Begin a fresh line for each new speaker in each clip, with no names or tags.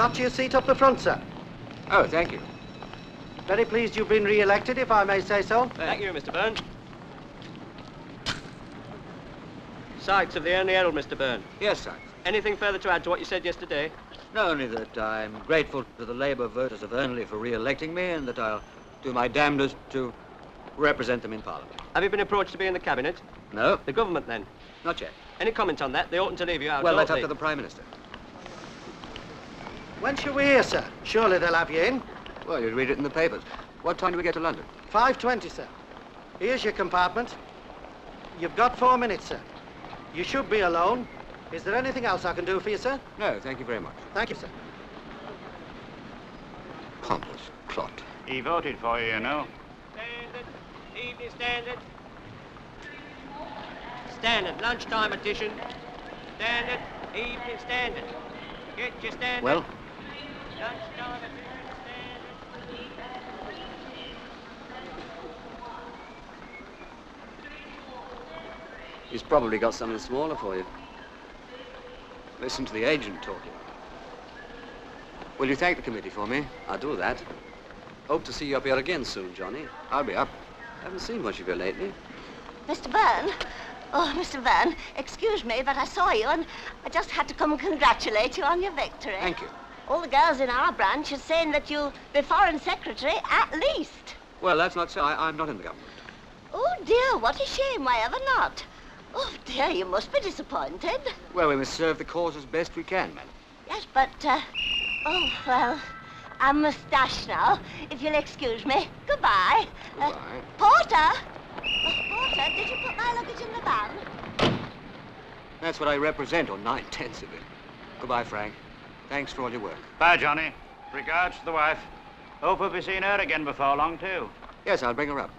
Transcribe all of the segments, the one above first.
Drop to your seat up the front, sir.
Oh, thank you.
Very pleased you've been re-elected, if I may say so.
Thank you, Mr. Byrne. Sykes of the Early Herald, Mr. Byrne.
Yes, sir.
Anything further to add to what you said yesterday?
Not only that I'm grateful to the Labour voters of Burnley for re-electing me, and that I'll do my damnedest to represent them in Parliament.
Have you been approached to be in the Cabinet?
No,
The government, then?
not yet.
Any comment on that? They oughtn't to leave you out,
Well,
don't
that's up
they?
to the Prime Minister.
When shall we hear, sir? Surely they'll have you in.
Well, you'd read it in the papers. What time do we get to London?
5:20, sir. Here's your compartment. You've got 4 minutes, sir. You should be alone. Is there anything else I can do for you, sir?
No, thank you very much.
Thank you, sir.
Pompous clot.
He voted for you, you know.
Standard. Evening Standard. Standard. Lunchtime edition. Standard. Evening Standard. Get your Standard.
Well,
Lunchtime edition. Standard.
he's probably got something smaller for you. Listen to the agent talking. Will you thank the committee for me?
I'll do that. Hope to see you up here again soon, Johnny.
I'll be up.
Haven't seen much of you lately.
Mr. Byrne? Oh, Mr. Byrne, excuse me, but I saw you and I just had to come and congratulate you on your victory.
Thank you.
All the girls in our branch are saying that you'll be Foreign Secretary at least.
Well, that's not so. I'm not in the government.
Oh, dear, what a shame. Why ever not? Oh, dear, you must be disappointed.
Well, we must serve the cause as best we can, man.
Yes, but, oh, well, I must dash now. If you'll excuse me. Goodbye.
Goodbye.
Porter! Oh, Porter, did you put my luggage in the van?
That's what I represent, or 9/10 of it. Goodbye, Frank. Thanks for all your work.
Bye, Johnny. Regards to the wife. Hope we'll be seeing her again before long, too.
Yes, I'll bring her up.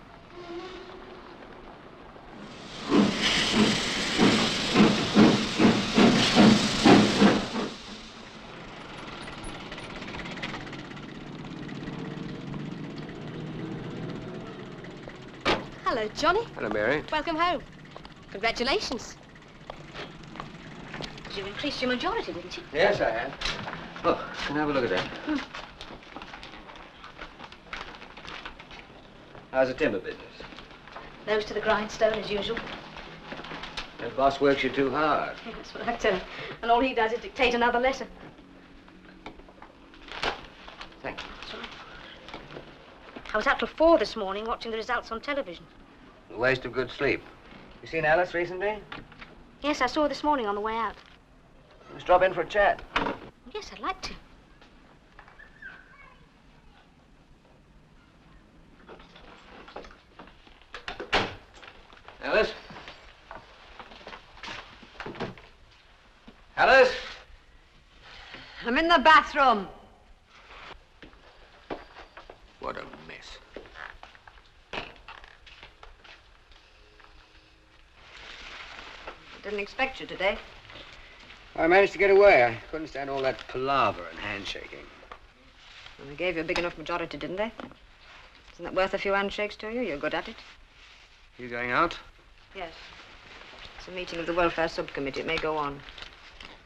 Hello, Johnny.
Hello, Mary.
Welcome home. Congratulations. You increased your majority, didn't you?
Yes, I have. Look, can I have a look at that? How's the timber business?
Nose to the grindstone, as usual.
That boss works you too hard.
That's what I tell him. And all he does is dictate another letter.
Thank you.
I was out till 4 this morning watching the results on television.
A waste of good sleep. You seen Alice recently?
Yes, I saw her this morning on the way out.
Let's drop in for a chat.
Yes, I'd like to.
Alice? Alice?
I'm in the bathroom.
What a mess.
Didn't expect you today.
I managed to get away. I couldn't stand all that palaver and handshaking.
Well, they gave you a big enough majority, didn't they? Isn't that worth a few handshakes to you? You're good at it.
You going out?
Yes. It's a meeting of the welfare subcommittee. It may go on.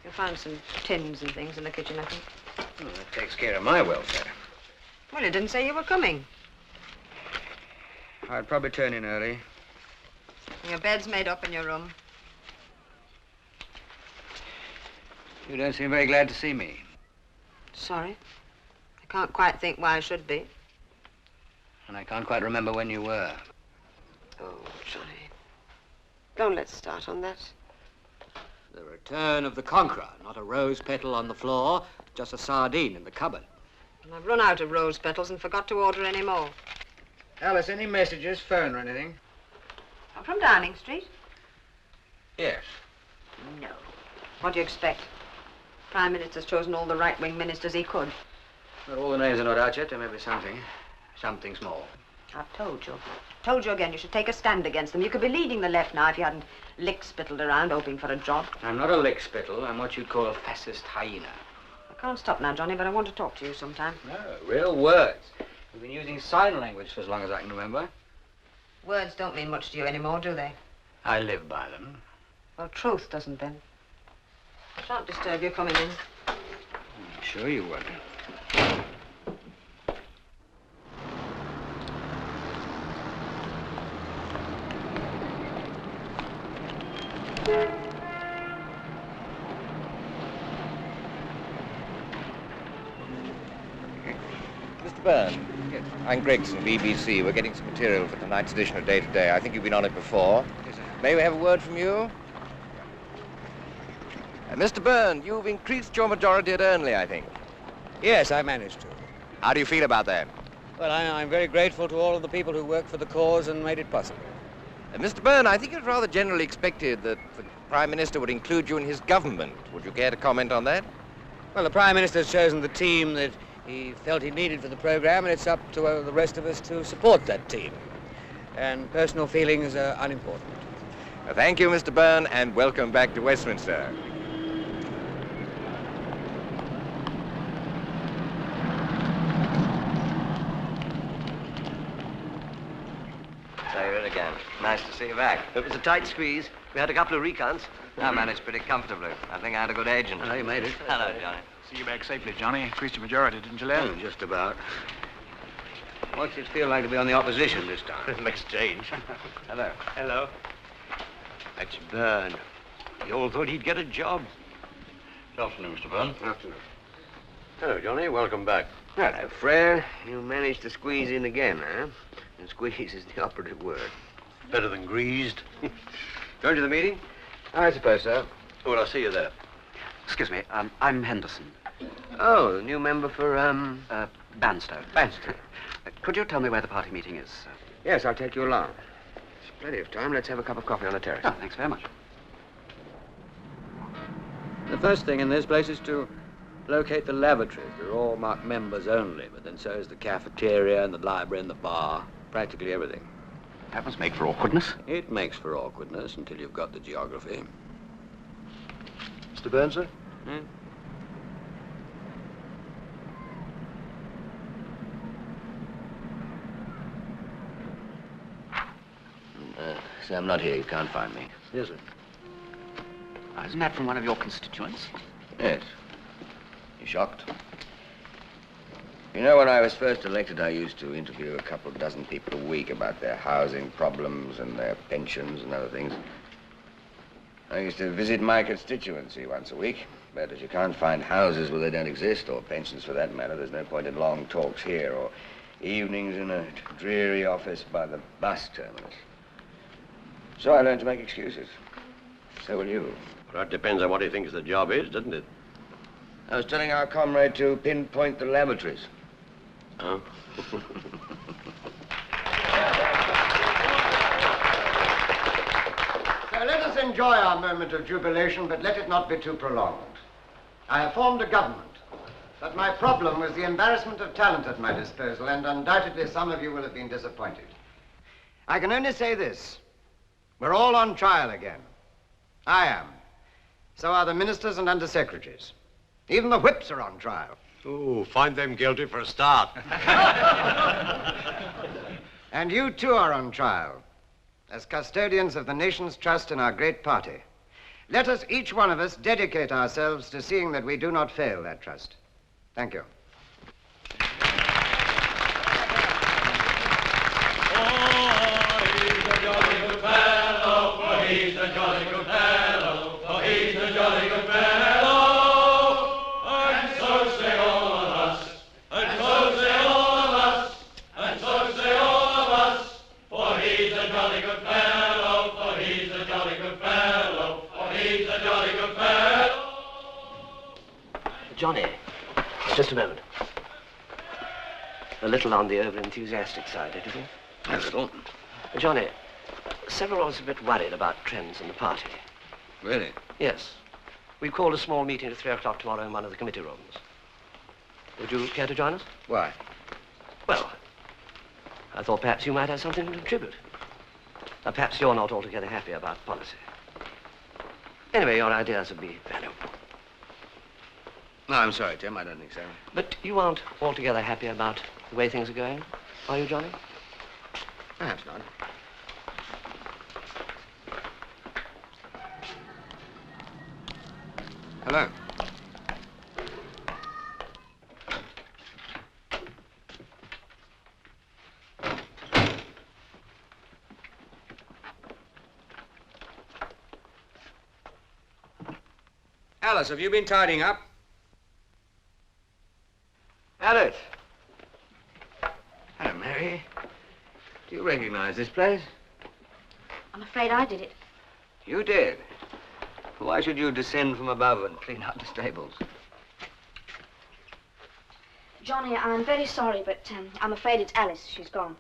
You'll find some tins and things in the kitchen, I think.
Well, that takes care of my welfare.
Well, you didn't say you were coming.
I'd probably turn in early.
Your bed's made up in your room.
You don't seem very glad to see me.
Sorry. I can't quite think why I should be.
And I can't quite remember when you were.
Oh, Johnny. Don't let's start on that.
The return of the conqueror, not a rose petal on the floor, just a sardine in the cupboard.
And I've run out of rose petals and forgot to order any more.
Alice, any messages, phone or anything?
I'm from Downing Street.
Yes.
No. What do you expect? Prime Minister's chosen all the right-wing ministers he could.
Well, all the names are not out yet. There may be something. Something small.
I've told you. Told you again, you should take a stand against them. You could be leading the left now if you hadn't lick-spittled around hoping for a job.
I'm not a lick-spittle. I'm what you'd call a fascist hyena.
I can't stop now, Johnny, but I want to talk to you sometime.
No, real words. We've been using sign language for as long as I can remember.
Words don't mean much to you anymore, do they?
I live by them.
Well, truth doesn't, then. I shan't disturb you coming in.
Sure you would.
Mr. Byrne. Yes. I'm Gregson, BBC. We're getting some material for tonight's edition of Day to Day. I think you've been on it before.
Yes, sir.
May we have a word from you? Mr. Byrne, you've increased your majority at Ernley, I think.
Yes, I managed to.
How do you feel about that?
Well, I'm very grateful to all of the people who worked for the cause and made it possible.
Mr. Byrne, I think it was rather generally expected that the Prime Minister would include you in his government. Would you care to comment on that?
Well, the Prime Minister's chosen the team that he felt he needed for the program, and it's up to the rest of us to support that team. And personal feelings are unimportant.
Thank you, Mr. Byrne, and welcome back to Westminster.
So you're in again. Nice to see you back. It was a tight squeeze. We had a couple of recounts. I managed pretty comfortably. I think I had a good agent.
Hello, you made it.
Hello, Johnny.
See you back safely, Johnny. Increased your majority, didn't you, lad?
Oh, just about. What's it feel like to be on the opposition this time?
Makes a change.
Hello.
Hello. That's Byrne. You all thought he'd get a job.
Good afternoon, Mr. Byrne.
Afternoon.
Hello, Johnny. Welcome back.
Hello, Fred. You managed to squeeze in again, huh? And squeeze is the operative word.
Better than greased.
Going to the meeting?
I suppose so.
Well, I'll see you there.
Excuse me, I'm Henderson.
Oh, the new member for,
Banstow.
Banstow.
Could you tell me where the party meeting is?
Yes, I'll take you along. There's plenty of time. Let's have a cup of coffee on the terrace.
Oh, thanks very much.
The first thing in this place is to locate the lavatories. They're all marked members only, but then so is the cafeteria and the library and the bar. Practically everything.
That must make for awkwardness.
It makes for awkwardness until you've got the geography.
Mr. Byrne, sir?
Hmm?
Say I'm not here. You can't find me.
Yes, sir. Isn't that from one of your constituents?
Yes. You shocked? You know, when I was first elected, I used to interview a couple of dozen people a week about their housing problems and their pensions and other things. I used to visit my constituency once a week, but as you can't find houses where they don't exist, or pensions for that matter, there's no point in long talks here or evenings in a dreary office by the bus terminus. So I learned to make excuses. So will you.
Well, that depends on what he thinks the job is, doesn't it?
I was telling our comrade to pinpoint the lavatories.
Oh?
So let us enjoy our moment of jubilation, but let it not be too prolonged. I have formed a government, but my problem was the embarrassment of talent at my disposal, and undoubtedly some of you will have been disappointed. I can only say this. We're all on trial again. I am. So are the ministers and undersecretaries. Even the whips are on trial.
Oh, find them guilty for a start.
And you too are on trial as custodians of the nation's trust in our great party. Let us, each one of us, dedicate ourselves to seeing that we do not fail that trust. Thank you.
Johnny, just a moment. A little on the over-enthusiastic side, don't you think?
A little.
Johnny, several of us are a bit worried about trends in the party.
Really?
Yes. We've called a small meeting at 3 o'clock tomorrow in one of the committee rooms. Would you care to join us?
Why?
Well, I thought perhaps you might have something to contribute. Perhaps you're not altogether happy about policy. Anyway, your ideas would be valuable.
No, I'm sorry, Tim. I don't think so.
But you aren't altogether happy about the way things are going, are you, Johnny?
Perhaps not. Hello. Alice, have you been tidying up?
Alice. Hello, Mary. Do you recognize this place?
I'm afraid I did it.
You did. Why should you descend from above and clean out the stables?
Johnny, I'm very sorry, but I'm afraid it's Alice. She's gone.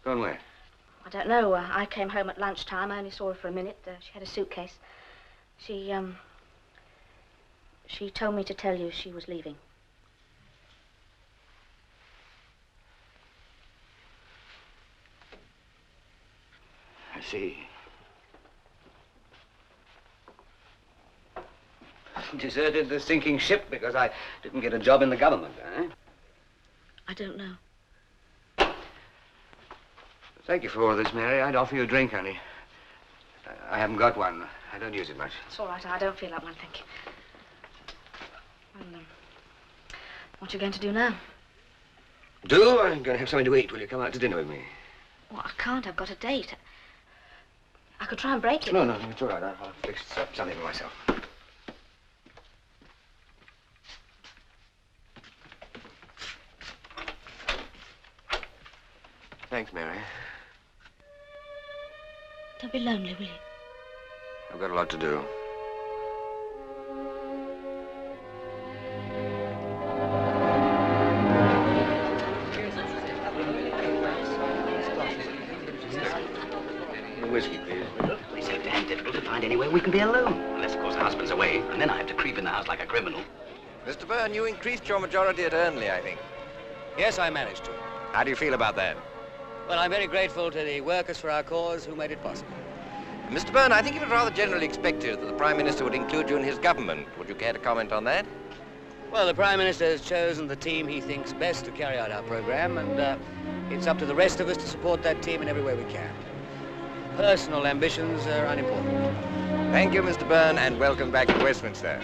Gone where?
I don't know. I came home at lunchtime. I only saw her for a minute. She had a suitcase. She told me to tell you she was leaving.
I see. Deserted the sinking ship because I didn't get a job in the government, eh?
I don't know.
Thank you for all this, Mary. I'd offer you a drink, honey. I haven't got one. I don't use it much.
It's all right. I don't feel like one, thank you. Well, what are you going to do now?
I'm going to have something to eat. Will you come out to dinner with me?
Well, I can't. I've got a date. I could try and break it.
No, it's all right. I'll fix something for myself. Thanks, Mary.
Don't be lonely, will you?
I've got a lot to do. Whiskey, please.
They say damn difficult to find anywhere we can be alone. Unless, of course, the husband's away, and then I have to creep in the house like a criminal.
Mr. Byrne, you increased your majority at Ernley, I think.
Yes, I managed to.
How do you feel about that?
Well, I'm very grateful to the workers for our cause who made it possible.
Mr. Byrne, I think it was rather generally expected that the Prime Minister would include you in his government. Would you care to comment on that?
Well, the Prime Minister has chosen the team he thinks best to carry out our program, and it's up to the rest of us to support that team in every way we can. Personal ambitions are unimportant.
Thank you, Mr. Byrne, and welcome back to Westminster.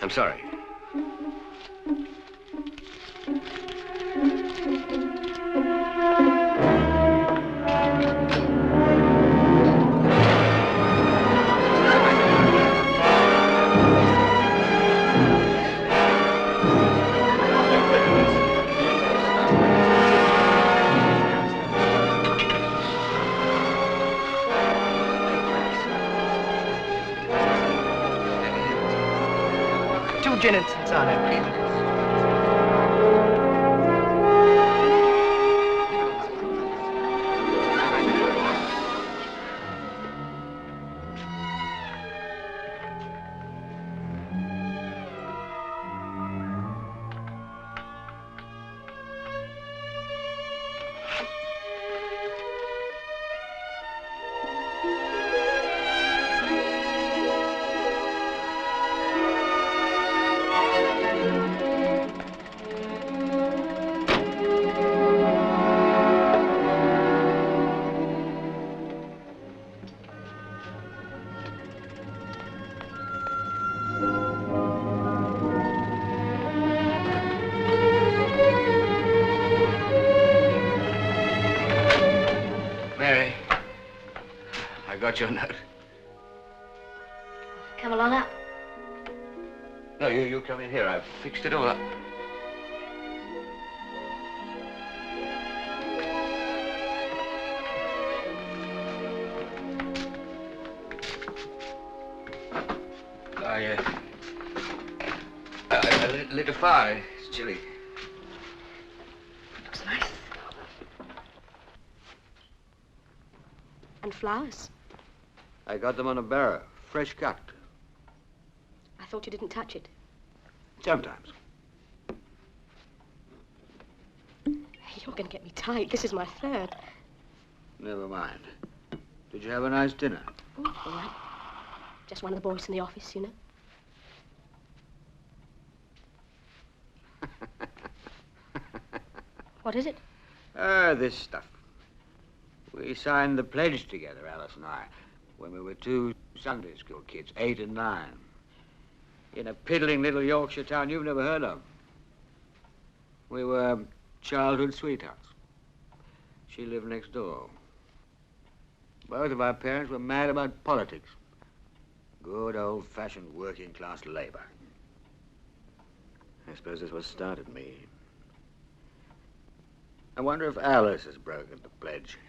I'm sorry.
Gin and tonic, please.
got your note.
Come along up.
No, you come in here. I've fixed it all up. I lit a fire. It's chilly.
Looks nice. And flowers.
I got them on a barrow, fresh cut.
I thought you didn't touch it.
Sometimes.
You're going to get me tight. This is my third.
Never mind. Did you have a nice dinner?
Oh, all right. Just one of the boys in the office, you know. What is it?
This stuff. We signed the pledge together, Alice and I, when we were two Sunday school kids, 8 and 9, in a piddling little Yorkshire town you've never heard of. We were childhood sweethearts. She lived next door. Both of our parents were mad about politics. Good old-fashioned working-class labor. I suppose that's what started me. I wonder if Alice has broken the pledge.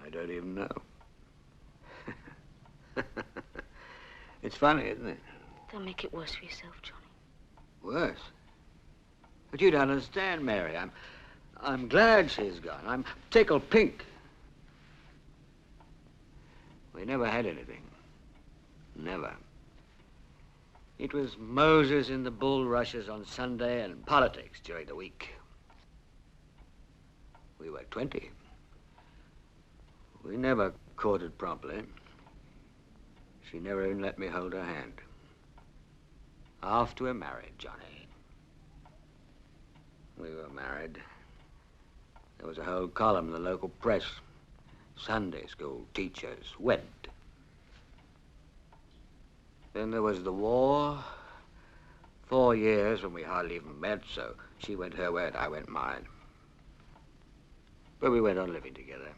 I don't even know. It's funny, isn't it?
Don't make it worse for yourself, Johnny.
Worse? But you don't understand, Mary. I'm glad she's gone. I'm tickled pink. We never had anything. Never. It was Moses in the bulrushes on Sunday and politics during the week. We were 20. We never courted properly. She never even let me hold her hand. After we're married, Johnny. We were married. There was a whole column in the local press. Sunday school teachers wed. Then there was the war. 4 years when we hardly even met, so she went her way and I went mine. But we went on living together.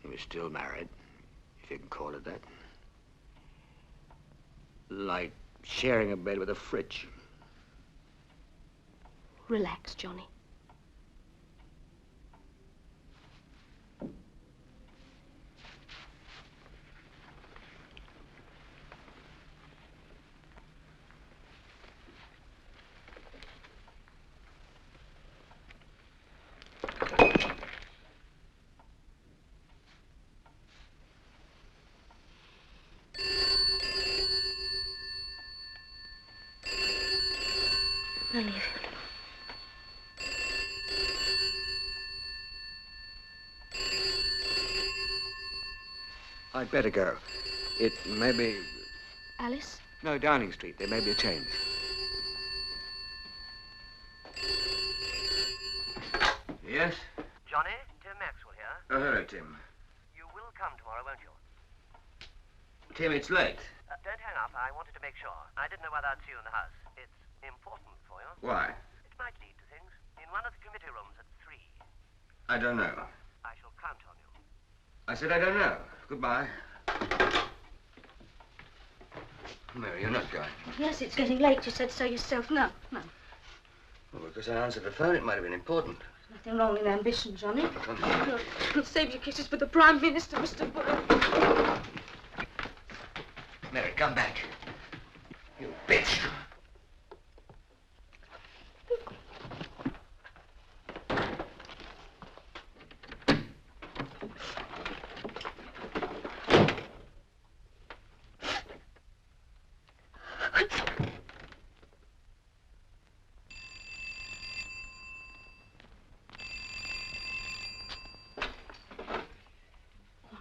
We were still married, if you can call it that. Like sharing a bed with a fridge.
Relax, Johnny. I'll leave you.
I'd better go. It may be...
Alice?
No, Downing Street. There may be a change. Yes?
Johnny, Tim Maxwell here.
Oh, hello, Tim.
You will come tomorrow, won't you?
Tim, it's late.
Don't hang up. I wanted to make sure. I didn't know whether I'd see you in the house. It's important for you.
Why?
It might lead to things. In one of the committee rooms at 3.
I don't know.
I shall count on you.
I said I don't know. Goodbye. Mary, you're not going.
Yes, it's getting late. You said so yourself. No, no.
Well, because I answered the phone, it might have been important.
Nothing wrong in ambition, Johnny.
Oh, come on.
No, you'll save your kisses for the Prime Minister, Mr. Byrne.
Mary, come back. You bitch.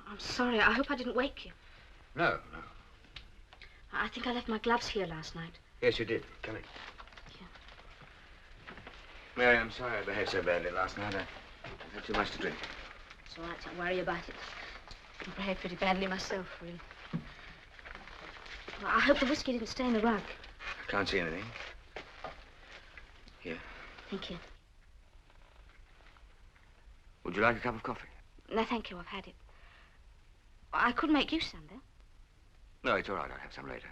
I'm sorry. I hope I didn't wake you.
No, no.
I think I left my gloves here last night.
Yes, you did. Come in.
Yeah.
Mary, I'm sorry I behaved so badly last night. I had too much to drink.
It's all right. Don't worry about it. I behaved pretty badly myself, really. Well, I hope the whiskey didn't stain the rug.
I can't see anything. Here.
Thank you.
Would you like a cup of coffee?
No, thank you. I've had it. I could make you some, though.
No, it's all right. I'll have some later.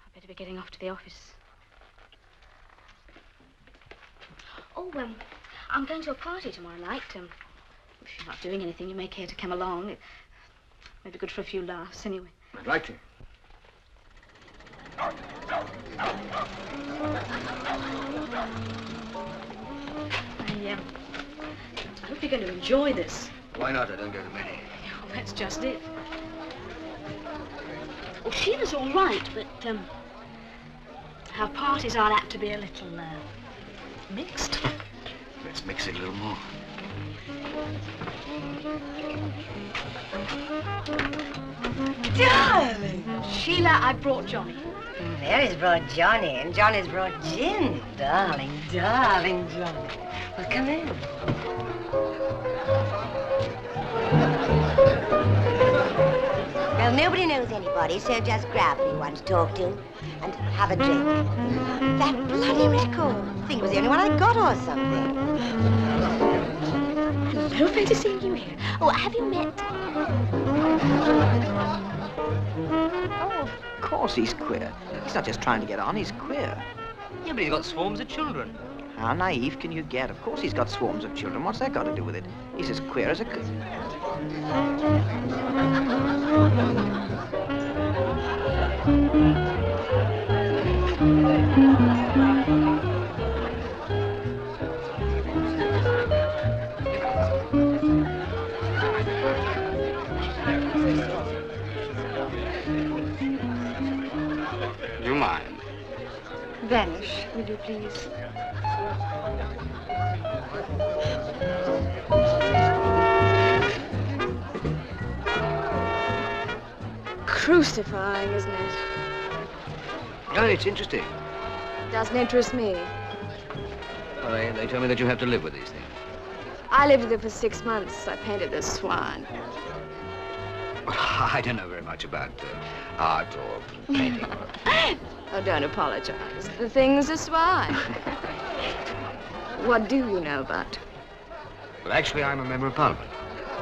I'd better be getting off to the office. Oh, I'm going to a party tomorrow night. If you're not doing anything, you may care to come along. It may be good for a few laughs, anyway.
I'd like to.
I hope you're going to enjoy this.
Why not? I don't go to many.
Oh, that's just it. Well, Sheila's all right, but our parties are apt to be a little mixed.
Let's mix it a little more.
Darling!
Sheila, I brought Johnny.
Mary's brought Johnny, and Johnny's brought gin. Darling, darling Johnny. Well, come in. Well, nobody knows anybody, so just grab who you want to talk to and have a drink. That bloody record. I think it was the only one I got or something.
Hello, great to see you here. Oh, have you met?
Oh, of course he's queer. He's not just trying to get on, he's queer.
Yeah, but he's got swarms of children.
How naive can you get? Of course he's got swarms of children. What's that got to do with it? He's as queer as a kid.
Do you mind?
Vanish, will you please? Crucifying, isn't it?
Oh, it's interesting.
Doesn't interest me.
Well, they tell me that you have to live with these things.
I lived with it for 6 months. I painted the swine.
Well, I don't know very much about art or painting.
Oh, don't apologize. The thing's a swine. What do you know about?
Well, actually, I'm a member of Parliament.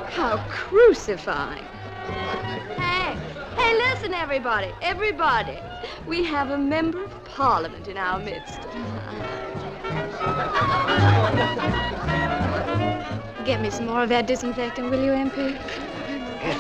How crucifying. Hey, listen, everybody. Everybody. We have a member of Parliament in our midst. Get me some more of that disinfectant, will you, MP?
Yes.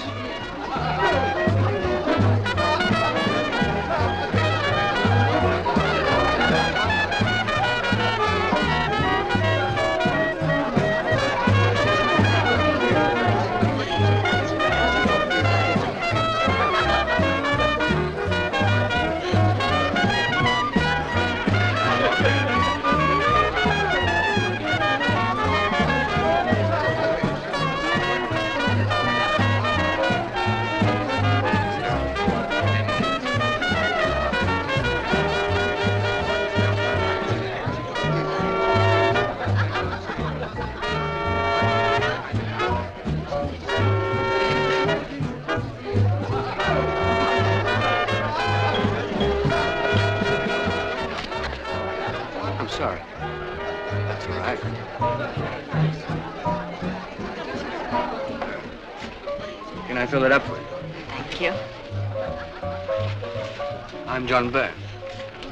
Sorry. That's all right. Can I fill it up for you?
Thank you.
I'm John Byrne.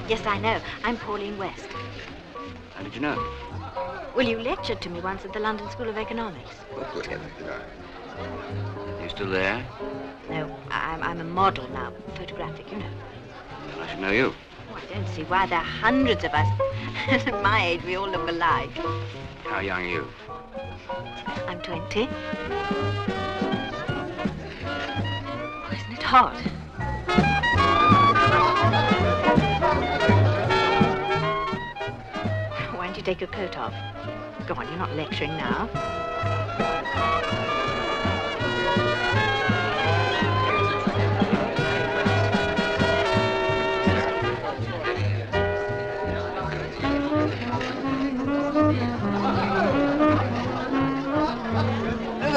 Yes, I know. I'm Pauline West.
How did you know?
Well, you lectured to me once at the London School of Economics.
Oh, good heavens, did I? You still there?
No, I'm a model now, photographic, you know.
Well, I should know you.
Oh, I don't see why there are hundreds of us. At my age, we all look alike.
How young are you?
I'm 20. Oh, isn't it hot? Why don't you take your coat off? Go on, you're not lecturing now.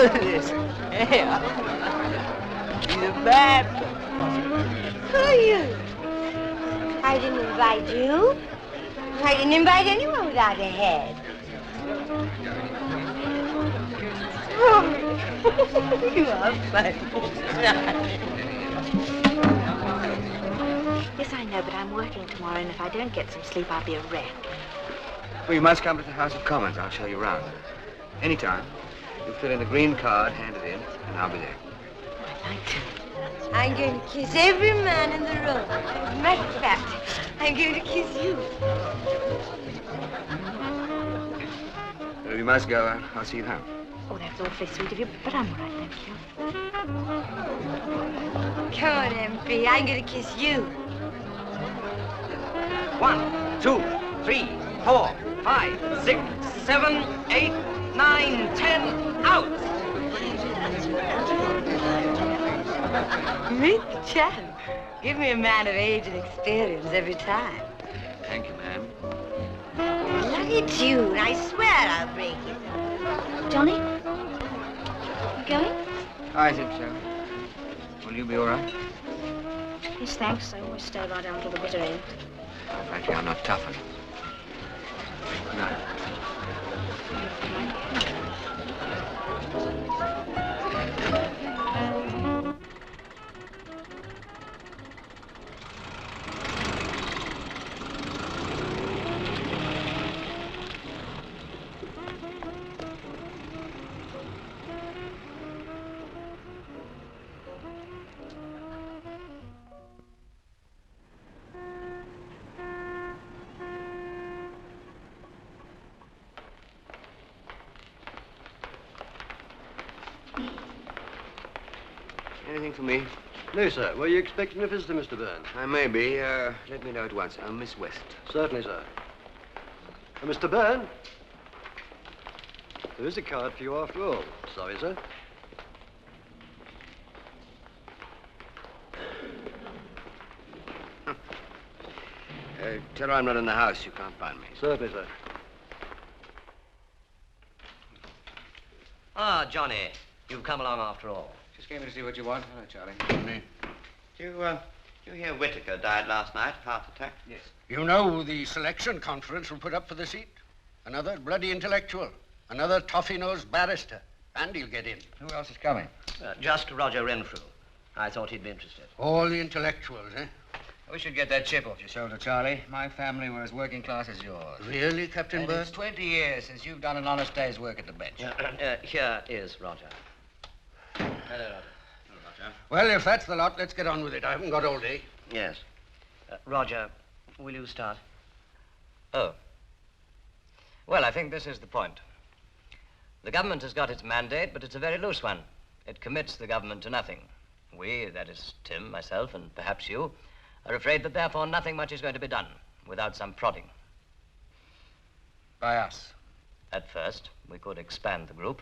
Look at this. Yeah. He's a bad.
Who are you? I didn't invite you. I didn't invite anyone without a head. You are funny.
Yes, I know, but I'm working tomorrow, and if I don't get some sleep, I'll be a wreck.
Well, you must come to the House of Commons. I'll show you around. Anytime. You fill in the green card, hand it in, and I'll be there.
I'd like to.
I'm going to kiss every man in the room. As a matter of fact, I'm going to kiss you.
Well, you must go. I'll see you home.
Oh, that's awfully sweet of you, but I'm all right, thank you.
Come on, MP. I'm going to kiss you.
1, 2, 3, 4, 5, 6, 7, 8, 9, 10, out!
Meet the champ. Give me a man of age and experience every time.
Thank you, ma'am.
Bloody tune. I swear I'll break it.
Johnny? You going?
I think so. Will you be all right?
Yes, thanks. I always stay right down to the bitter end.
Oh, frankly, I'm not tough enough. No. Anything for me?
No, sir. Were you expecting a visitor, Mr. Byrne?
I may be. Let me know at once. Miss West.
Certainly, sir. Mr. Byrne? There is a card for you after all. Sorry, sir.
Tell her I'm not in the house. You can't find me.
Certainly, sir.
Ah, Johnny, you've come along after all.
Just came to see what you want. Hello, Charlie.
Did you hear Whittaker died last night, heart attack?
Yes.
You know the selection conference will put up for the seat. Another bloody intellectual. Another toffee-nosed barrister. And he'll get in.
Who else is coming?
Just Roger Renfrew. I thought he'd be interested.
All the intellectuals, eh?
We should get that chip off your shoulder, Charlie. My family were as working class as yours.
Really, Captain Byrne?
It's 20 years since you've done an honest day's work at the bench.
Here is Roger.
Hello, Roger.
Well, if that's the lot, let's get on with it. I haven't got all day.
Yes. Roger, will you start? Oh. Well, I think this is the point. The government has got its mandate, but it's a very loose one. It commits the government to nothing. We, that is Tim, myself, and perhaps you, are afraid that therefore nothing much is going to be done without some prodding.
By us?
At first, we could expand the group,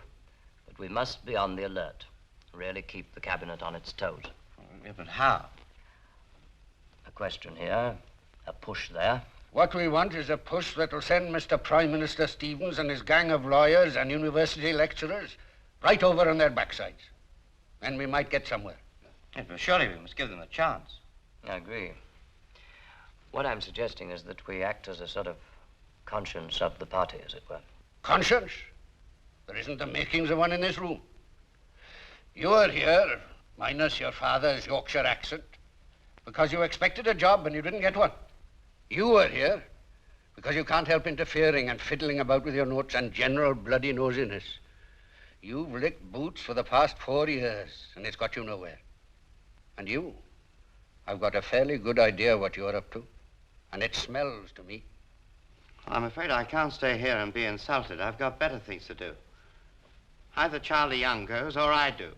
but we must be on the alert. Really keep the cabinet on its toes.
Yeah, but how?
A question here, a push there.
What we want is a push that will send Mr. Prime Minister Stevens and his gang of lawyers and university lecturers right over on their backsides. Then we might get somewhere.
Yeah, but surely we must give them a chance.
I agree. What I'm suggesting is that we act as a sort of conscience of the party, as it were.
Conscience? There isn't the makings of one in this room. You are here, minus your father's Yorkshire accent, because you expected a job and you didn't get one. You are here because you can't help interfering and fiddling about with your notes and general bloody nosiness. You've licked boots for the past 4 years, and it's got you nowhere. And you, I've got a fairly good idea what you're up to, and it smells to me.
I'm afraid I can't stay here and be insulted. I've got better things to do. Either Charlie Young goes or I do.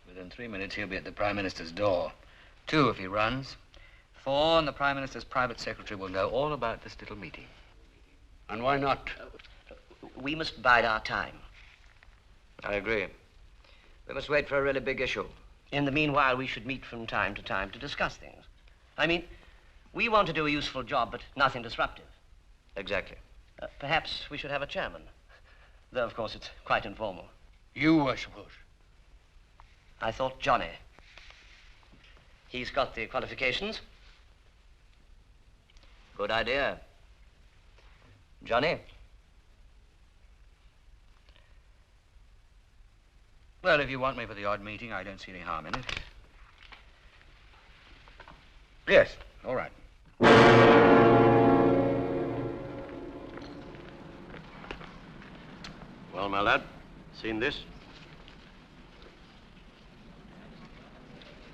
Within 3 minutes, he'll be at the Prime Minister's door. 2 if he runs. 4, and the Prime Minister's private secretary will know all about this little meeting.
And why not?
We must bide our time.
I agree. We must wait for a really big issue.
In the meanwhile, we should meet from time to time to discuss things. I mean, we want to do a useful job, but nothing disruptive.
Exactly.
Perhaps we should have a chairman. Though, of course, it's quite informal.
You, I suppose.
I thought Johnny. He's got the qualifications. Good idea. Johnny?
Well, if you want me for the odd meeting, I don't see any harm in it.
Yes.
All right.
Well, my lad, seen this?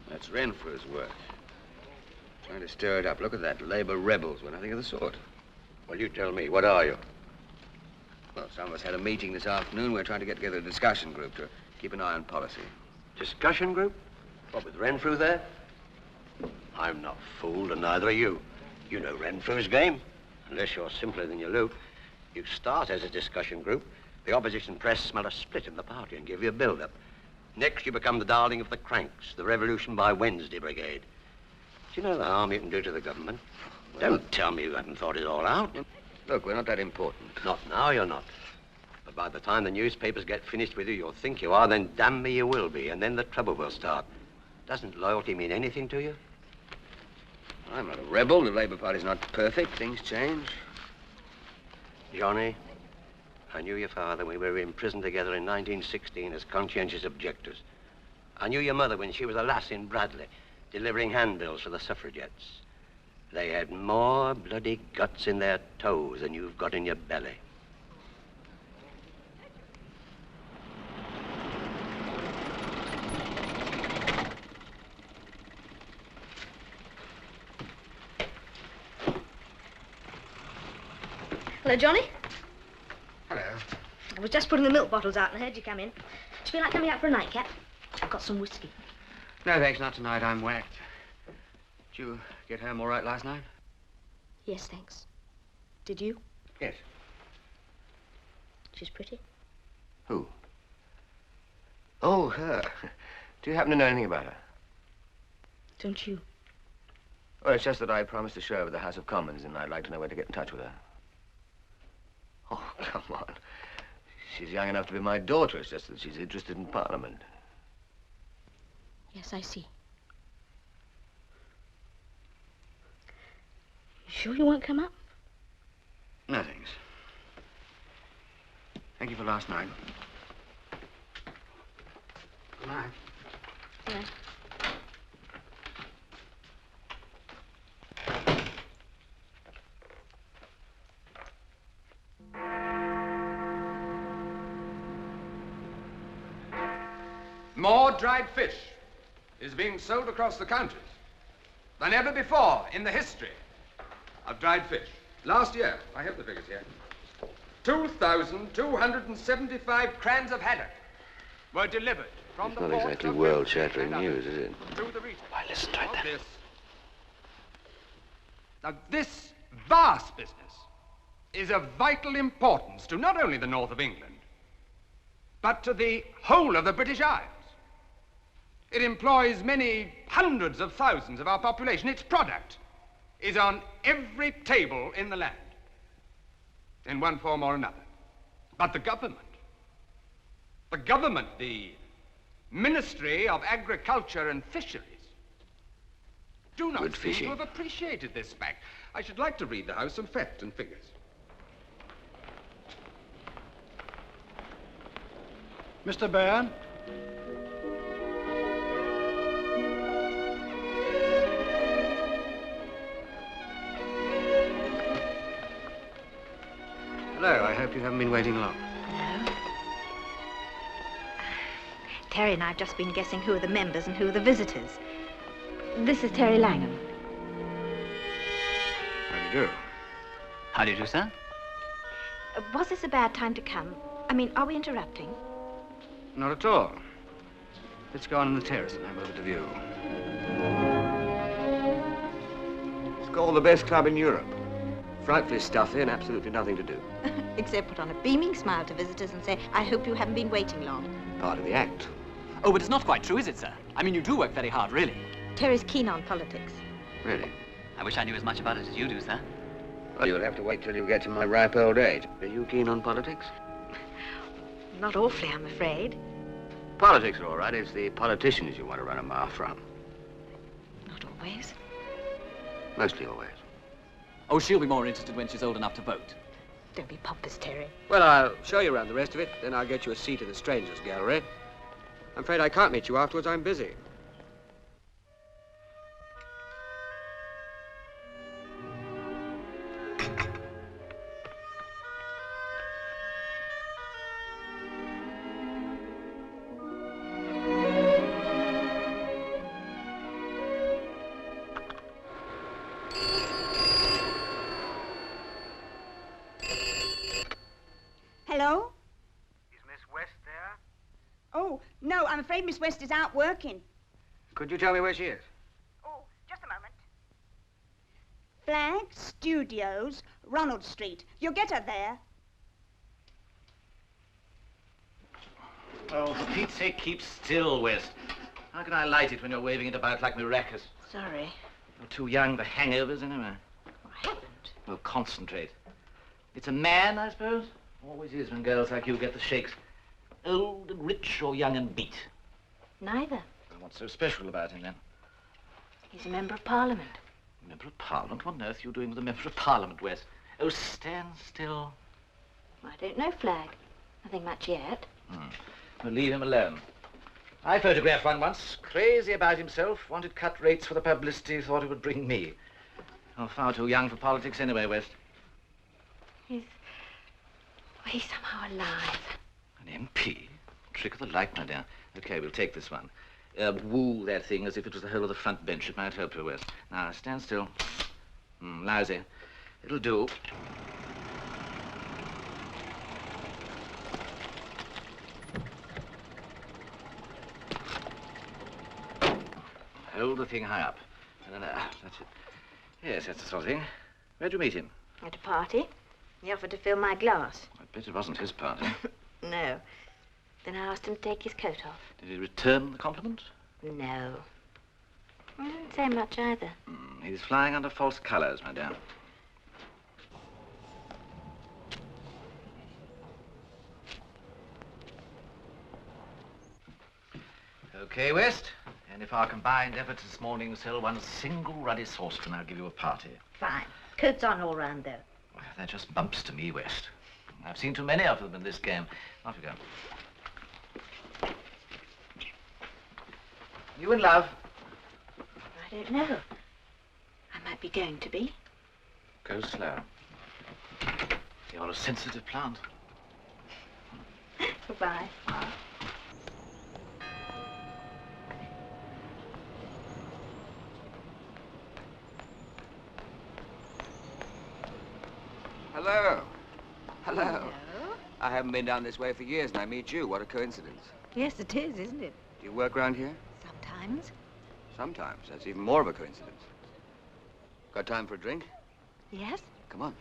That's Renfrew's work. Trying to stir it up. Look at that. Labour rebels. We're nothing of the sort.
Well, you tell me. What are you?
Well, some of us had a meeting this afternoon. We're trying to get together a discussion group to keep an eye on policy.
Discussion group? What, with Renfrew there? I'm not fooled, and neither are you. You know Renfrew's game. Unless you're simpler than you look. You start as a discussion group. The opposition press smell a split in the party and give you a build-up. Next, you become the darling of the cranks, the Revolution by Wednesday Brigade. Do you know the harm you can do to the government? Don't tell me you haven't thought it all out.
Look, we're not that important.
Not now, you're not. But by the time the newspapers get finished with you, you'll think you are, then damn me you will be, and then the trouble will start. Doesn't loyalty mean anything to you?
I'm not a rebel. The Labour Party's not perfect. Things change.
Johnny, I knew your father when we were in prison together in 1916 as conscientious objectors. I knew your mother when she was a lass in Bradley, delivering handbills for the suffragettes. They had more bloody guts in their toes than you've got in your belly.
Hello, Johnny.
Hello.
I was just putting the milk bottles out and I heard you come in. Do you feel like coming out for a nightcap? I've got some whiskey.
No, thanks, not tonight. I'm whacked. Did you get home all right last night?
Yes, thanks. Did you?
Yes.
She's pretty.
Who? Oh, her. Do you happen to know anything about her?
Don't you?
Well, it's just that I promised to show her at the House of Commons, and I'd like to know where to get in touch with her. Oh, come on. She's young enough to be my daughter. It's just that she's interested in Parliament.
Yes, I see. You sure you won't come up?
No, thanks. Thank you for last night. Good night.
Yeah.
More dried fish is being sold across the countries than ever before in the history of dried fish. Last year, I have the figures here, 2,275 crans of haddock were delivered from
It's
the
not
ports
exactly
of
world-shattering
Phipps
news, is it?
through the region.
Why, listen to it then.
Now, this vast business is of vital importance to not only the north of England, but to the whole of the British Isles. It employs many hundreds of thousands of our population. Its product is on every table in the land, in one form or another. But the government, the Ministry of Agriculture and Fisheries, do not seem to have appreciated this fact. I should like to read the House some facts and figures.
Mr. Byrne?
Hello, I hope you haven't been waiting long.
No. Terry and I have just been guessing who are the members and who are the visitors. This is Terry Langham.
How do you do?
How do you do, sir?
Was this a bad time to come? I mean, are we interrupting?
Not at all. Let's go on the terrace and have a look at the view. It's called the best club in Europe. Frightfully stuffy and absolutely nothing to do.
Except put on a beaming smile to visitors and say, I hope you haven't been waiting long.
Part of the act.
Oh, but it's not quite true, is it, sir? I mean, you do work very hard, really.
Terry's keen on politics.
Really?
I wish I knew as much about it as you do, sir.
Well, you'll have to wait till you get to my ripe old age. Are you keen on politics?
Not awfully, I'm afraid.
politics are all right. It's the politicians you want to run a mile from.
Not always.
Mostly always.
Oh, she'll be more interested when she's old enough to vote.
Don't be pompous, Terry.
Well, I'll show you around the rest of it, then I'll get you a seat in the strangers' gallery. I'm afraid I can't meet you afterwards. I'm busy.
Hello?
Is Miss West there?
Oh, no, I'm afraid Miss West is out working.
Could you tell me where she is?
Oh, just a moment. Flag Studios, Ronald Street. You'll get her there.
Oh, for Pete's sake, keep still, West. How can I light it when you're waving it about like maracas?
Sorry.
You're too young for hangovers, anyway.
I haven't.
Well, concentrate. It's a man, I suppose? Always is when girls like you get the shakes. Old and rich or young and beat?
Neither.
Well, what's so special about him, then?
He's a member of Parliament.
Member of Parliament? What on earth are you doing with a member of Parliament, West? Oh, stand still.
I don't know, Flag. Nothing much yet.
Well, leave him alone. I photographed one once, crazy about himself, wanted cut rates for the publicity, thought it would bring me. Oh, far too young for politics anyway, West.
He's somehow alive.
An MP? Trick of the light, my dear. Okay, we'll take this one. Woo that thing as if it was the whole of the front bench. It might help you, West. Now, stand still. Lousy. It'll do. Hold the thing high up. And then, that's it. Yes, that's the sort of thing. Where'd you meet him?
At a party. He offered to fill my glass.
I bet it wasn't his party.
No. Then I asked him to take his coat off.
Did he return the compliment?
No. I didn't say much either.
He's flying under false colors, my dear. Okay, West. And if our combined efforts this morning sell one single ruddy saucepan, I'll give you a party.
Fine. Coat's on all round, though.
Well, they're just bumps to me, West. I've seen too many of them in this game. Off you go. You in love?
I don't know. I might be going to be.
Go slow. You're a sensitive plant.
Goodbye.
Hello. Hello. I haven't been down this way for years, and I meet you. What a coincidence.
Yes, it is, isn't it?
Do you work around here?
Sometimes.
Sometimes. That's even more of a coincidence. Got time for a drink?
Yes?
Come on.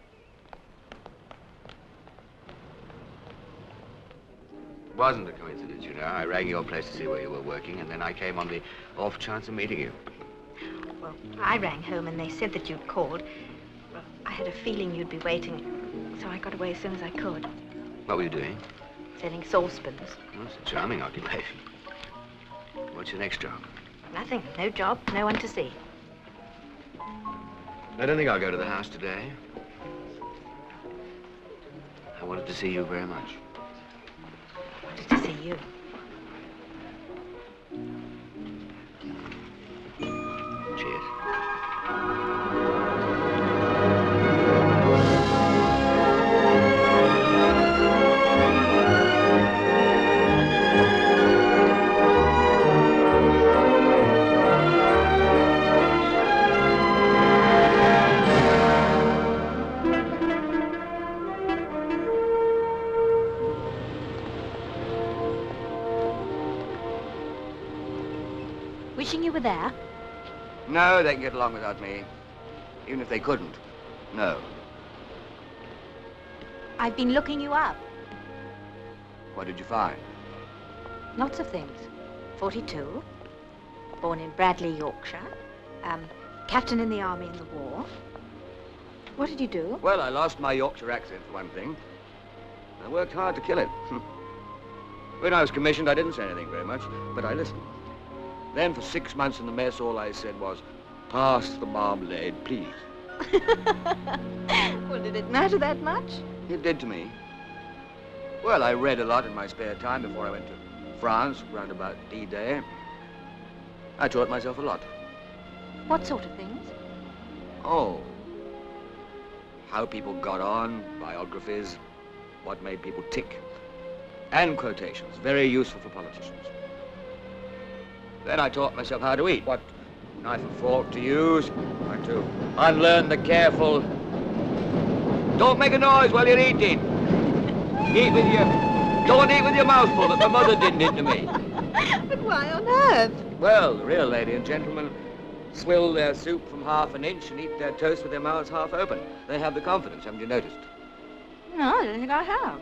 It wasn't a coincidence, you know. I rang your place to see where you were working, and then I came on the off chance of meeting you.
Well, I rang home and they said that you'd called. Well, I had a feeling you'd be waiting, so I got away as soon as I could.
What were you doing?
Selling saucepans.
Well, it's a charming occupation. What's your next job?
Nothing. No job, no one to see.
I don't think I'll go to the house today. I wanted to see you very much.
I wanted to see you.
Cheers.
Wishing you were there?
No, they can get along without me. Even if they couldn't. No.
I've been looking you up.
What did you find?
Lots of things. 42. Born in Bradley, Yorkshire. Captain in the army in the war. What did you do?
Well, I lost my Yorkshire accent, for one thing. I worked hard to kill it. When I was commissioned, I didn't say anything very much, but I listened. Then for 6 months in the mess, all I said was, pass the marmalade, please.
Well, did it matter that much?
It did to me. Well, I read a lot in my spare time before I went to France, round about D-Day. I taught myself a lot.
What sort of things?
Oh, how people got on, biographies, what made people tick, and quotations, very useful for politicians. Then I taught myself how to eat, what knife and fork to use, and to unlearn the careful, don't make a noise while you're eating. Don't eat with your mouth full, that my mother didn't into me.
But why on earth?
Well, the real lady and gentlemen swill their soup from half an inch and eat their toast with their mouths half open. They have the confidence, haven't you noticed?
No, I don't think I have.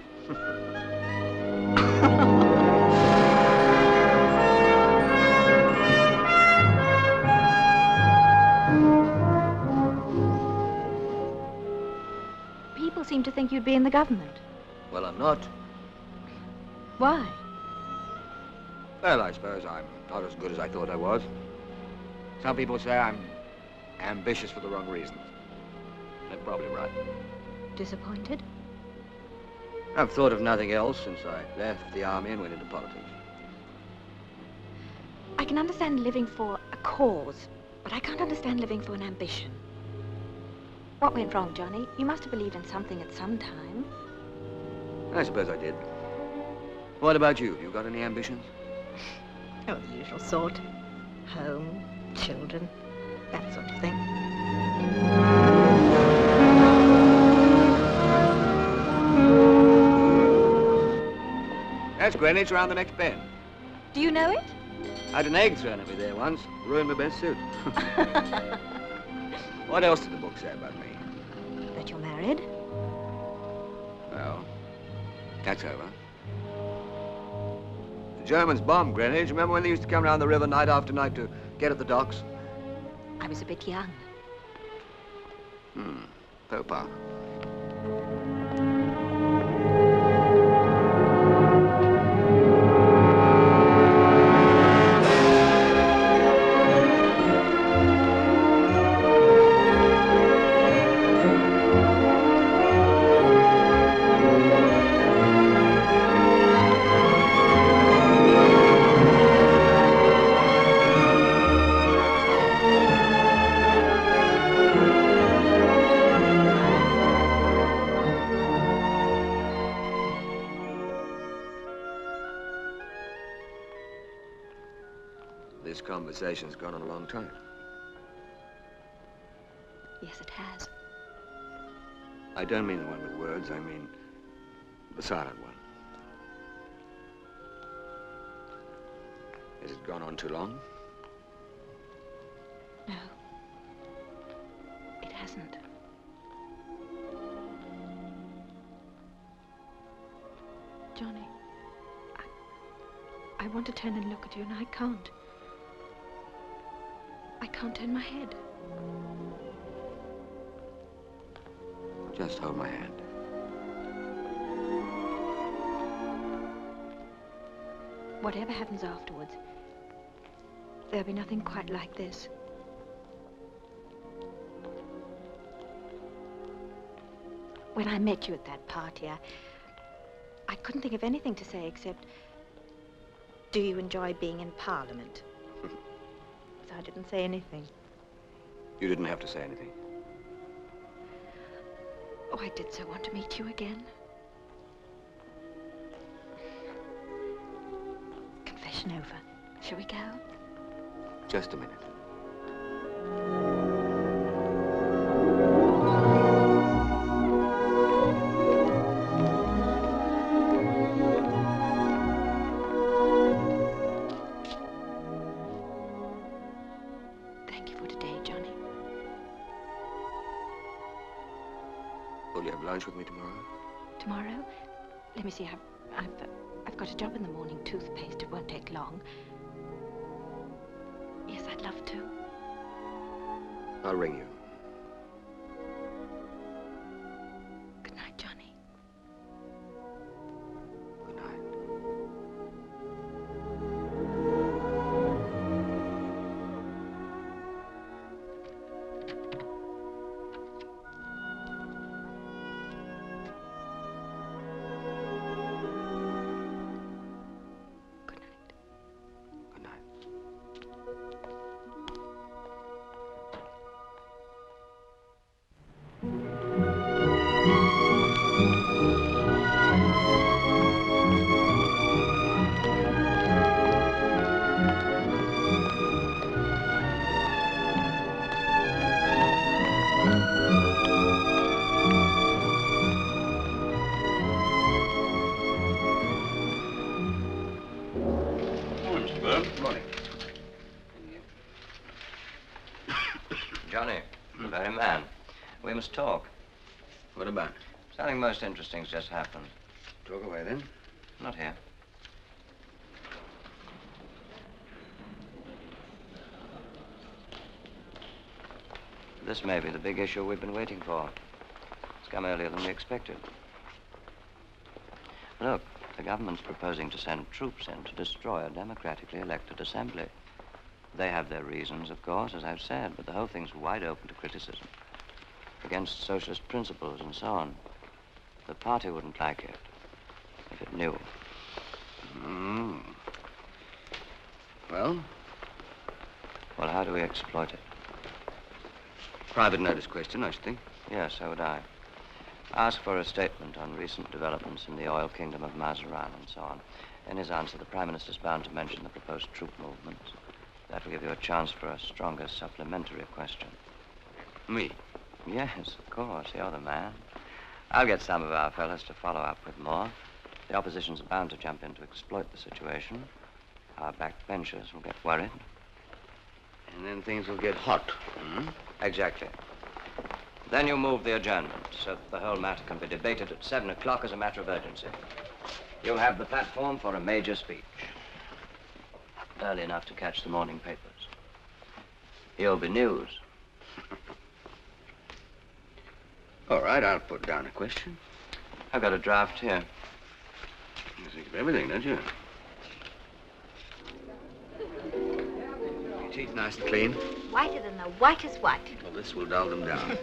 People seem to think you'd be in the government.
Well, I'm not.
Why?
Well, I suppose I'm not as good as I thought I was. Some people say I'm ambitious for the wrong reasons. They're probably right.
Disappointed?
I've thought of nothing else since I left the army and went into politics.
I can understand living for a cause, but I can't understand living for an ambition. What went wrong, Johnny? You must have believed in something at some time.
I suppose I did. What about you? You got any ambitions?
Oh, the usual sort. Home, children, that sort of thing.
That's Greenwich around the next bend.
Do you know it?
I had an egg thrown at me there once. Ruined my best suit. What else did the book say about me?
That you're married?
Well, that's over. The Germans bombed Greenwich. Remember when they used to come down the river night after night to get at the docks?
I was a bit young.
Faux pas. This conversation's gone on a long time.
Yes, it has.
I don't mean the one with words, I mean the silent one. Has it gone on too long?
No. It hasn't. Johnny, I want to turn and look at you, and I can't. I can't turn my head.
Just hold my hand.
Whatever happens afterwards, there'll be nothing quite like this. When I met you at that party, I couldn't think of anything to say except, do you enjoy being in Parliament? So I didn't say anything.
You didn't have to say anything.
Oh, I did so want to meet you again. Confession over. Shall we go?
Just a minute.
Thank you for today, Johnny.
Will you have lunch with me tomorrow?
Tomorrow? Let me see. I've got a job in the morning. Toothpaste. It won't take long. Yes, I'd love to.
I'll ring you.
Good night, Johnny.
Good night.
We must talk.
What about?
Something most interesting's just happened.
Talk away, then.
Not here. This may be the big issue we've been waiting for. It's come earlier than we expected. Look, the government's proposing to send troops in to destroy a democratically elected assembly. They have their reasons, of course, as I've said, but the whole thing's wide open to criticism. Against socialist principles and so on. The party wouldn't like it if it knew.
Well?
Well, how do we exploit it?
Private notice question, I should think.
Yes, so would I. Ask for a statement on recent developments in the oil kingdom of Mazaran and so on. In his answer, the Prime Minister's bound to mention the proposed troop movements. That will give you a chance for a stronger supplementary question.
Me?
Yes, of course. You're the man. I'll get some of our fellows to follow up with more. The opposition's bound to jump in to exploit the situation. Our backbenchers will get worried.
And then things will get hot.
Exactly. Then you move the adjournment so that the whole matter can be debated at 7 o'clock as a matter of urgency. You'll have the platform for a major speech. Early enough to catch the morning papers. You'll be news.
All right, I'll put down a question.
I've got a draft here.
You think of everything, don't you? Your teeth nice and clean?
Whiter than the whitest white.
Well, this will dull them down.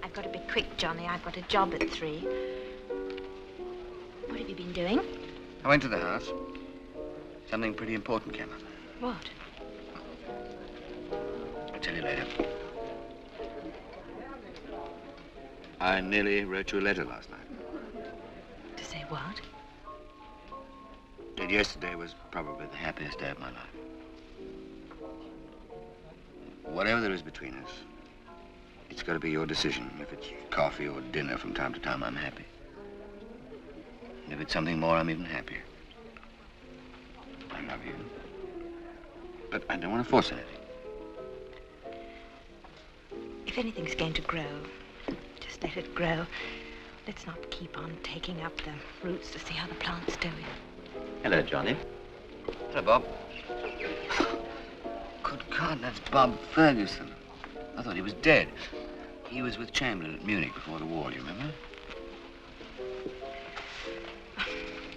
I've got to be quick, Johnny. I've got a job at 3. What have you been doing?
I went to the house. Something pretty important came up.
What?
I'll tell you later. I nearly wrote you a letter last night.
To say what?
That yesterday was probably the happiest day of my life. Whatever there is between us, it's got to be your decision. If it's coffee or dinner from time to time, I'm happy. And if it's something more, I'm even happier. I love you. But I don't want to force anything.
If anything's going to grow, just let it grow. Let's not keep on taking up the roots to see how the plant's doing.
Hello, Johnny. Hello, Bob. Good God, that's Bob Ferguson. I thought he was dead. He was with Chamberlain at Munich before the war, you remember?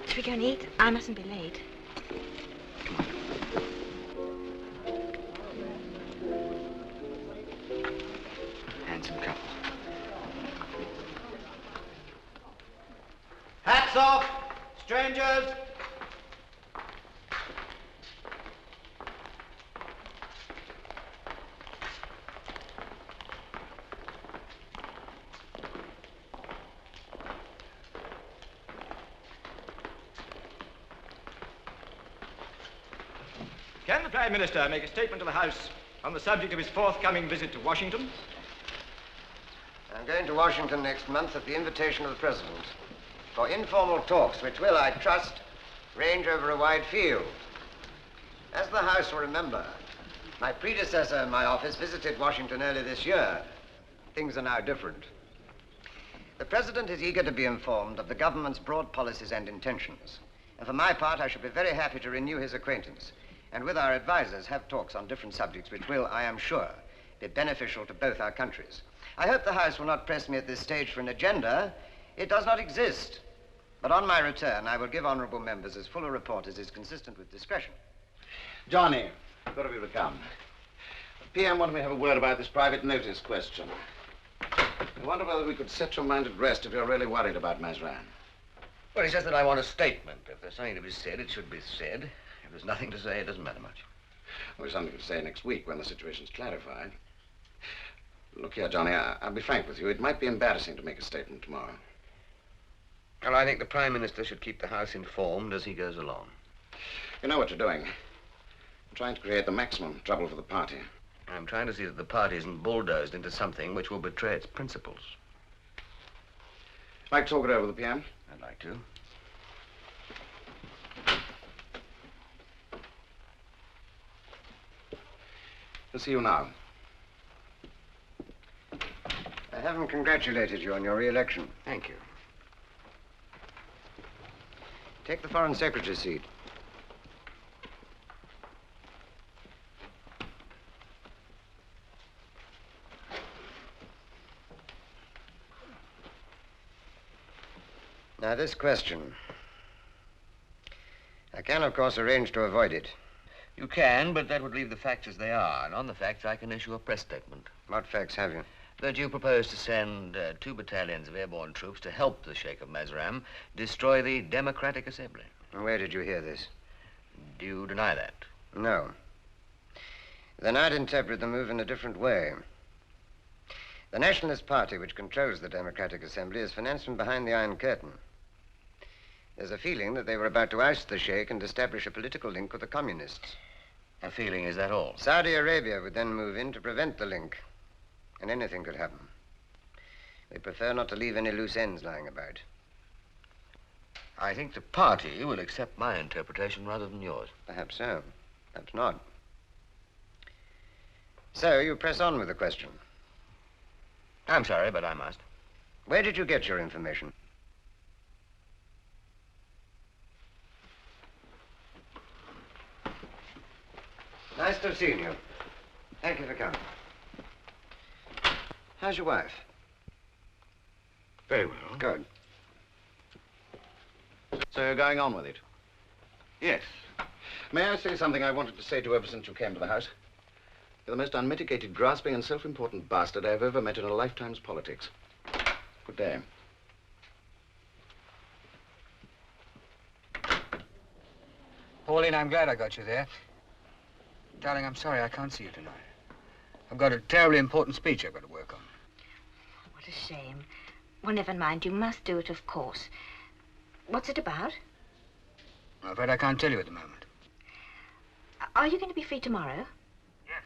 Should we go and eat? I mustn't be late.
Handsome couple.
Hats off, strangers.
Can the Prime Minister make a statement to the House on the subject of his forthcoming visit to Washington?
I'm going to Washington next month at the invitation of the President for informal talks which will, I trust, range over a wide field. As the House will remember, my predecessor in my office visited Washington early this year. Things are now different. The President is eager to be informed of the government's broad policies and intentions. And for my part, I shall be very happy to renew his acquaintance and with our advisors have talks on different subjects which will, I am sure, be beneficial to both our countries. I hope the House will not press me at this stage for an agenda. It does not exist. But on my return, I will give honourable members as full a report as is consistent with discretion.
Johnny, good of you to come. PM wanted me to have a word about this private notice question. I wonder whether we could set your mind at rest if you're really worried about Mazaran.
Well, he says that I want a statement. If there's something to be said, it should be said. If there's nothing to say, it doesn't matter much.
Well, there's something to say next week when the situation's clarified. Look here, Johnny, I'll be frank with you. It might be embarrassing to make a statement tomorrow.
Well, I think the Prime Minister should keep the House informed as he goes along.
You know what you're doing. You're trying to create the maximum trouble for the party.
I'm trying to see that the party isn't bulldozed into something which will betray its principles.
Like to talk it over with the PM?
I'd like to.
I'll see you now.
haven't congratulated you on your re-election.
Thank you.
Take the Foreign Secretary's seat. Now, this question. I can, of course, arrange to avoid it.
You can, but that would leave the facts as they are. And on the facts, I can issue a press statement.
What facts have you?
That you propose to send 2 battalions of airborne troops to help the Sheikh of Mazram destroy the Democratic Assembly.
Where did you hear this?
Do you deny that?
No. Then I'd interpret the move in a different way. The Nationalist Party, which controls the Democratic Assembly, is financed from behind the Iron Curtain. There's a feeling that they were about to oust the Sheikh and establish a political link with the communists.
A feeling, is that all?
Saudi Arabia would then move in to prevent the link. And anything could happen. We prefer not to leave any loose ends lying about.
I think the party will accept my interpretation rather than yours.
Perhaps so. Perhaps not. So, you press on with the question.
I'm sorry, but I must.
Where did you get your information? Nice to have seen you. Thank you for coming. How's your wife?
Very well.
Good.
So you're going on with it?
Yes.
May I say something I wanted to say to you ever since you came to the house? You're the most unmitigated, grasping, and self-important bastard I've ever met in a lifetime's politics. Good day.
Pauline, I'm glad I got you there. Darling, I'm sorry I can't see you tonight. I've got a terribly important speech I've got to work on.
What a shame. Well, never mind. You must do it, of course. What's it about?
I'm afraid I can't tell you at the moment.
Are you going to be free tomorrow? Yes.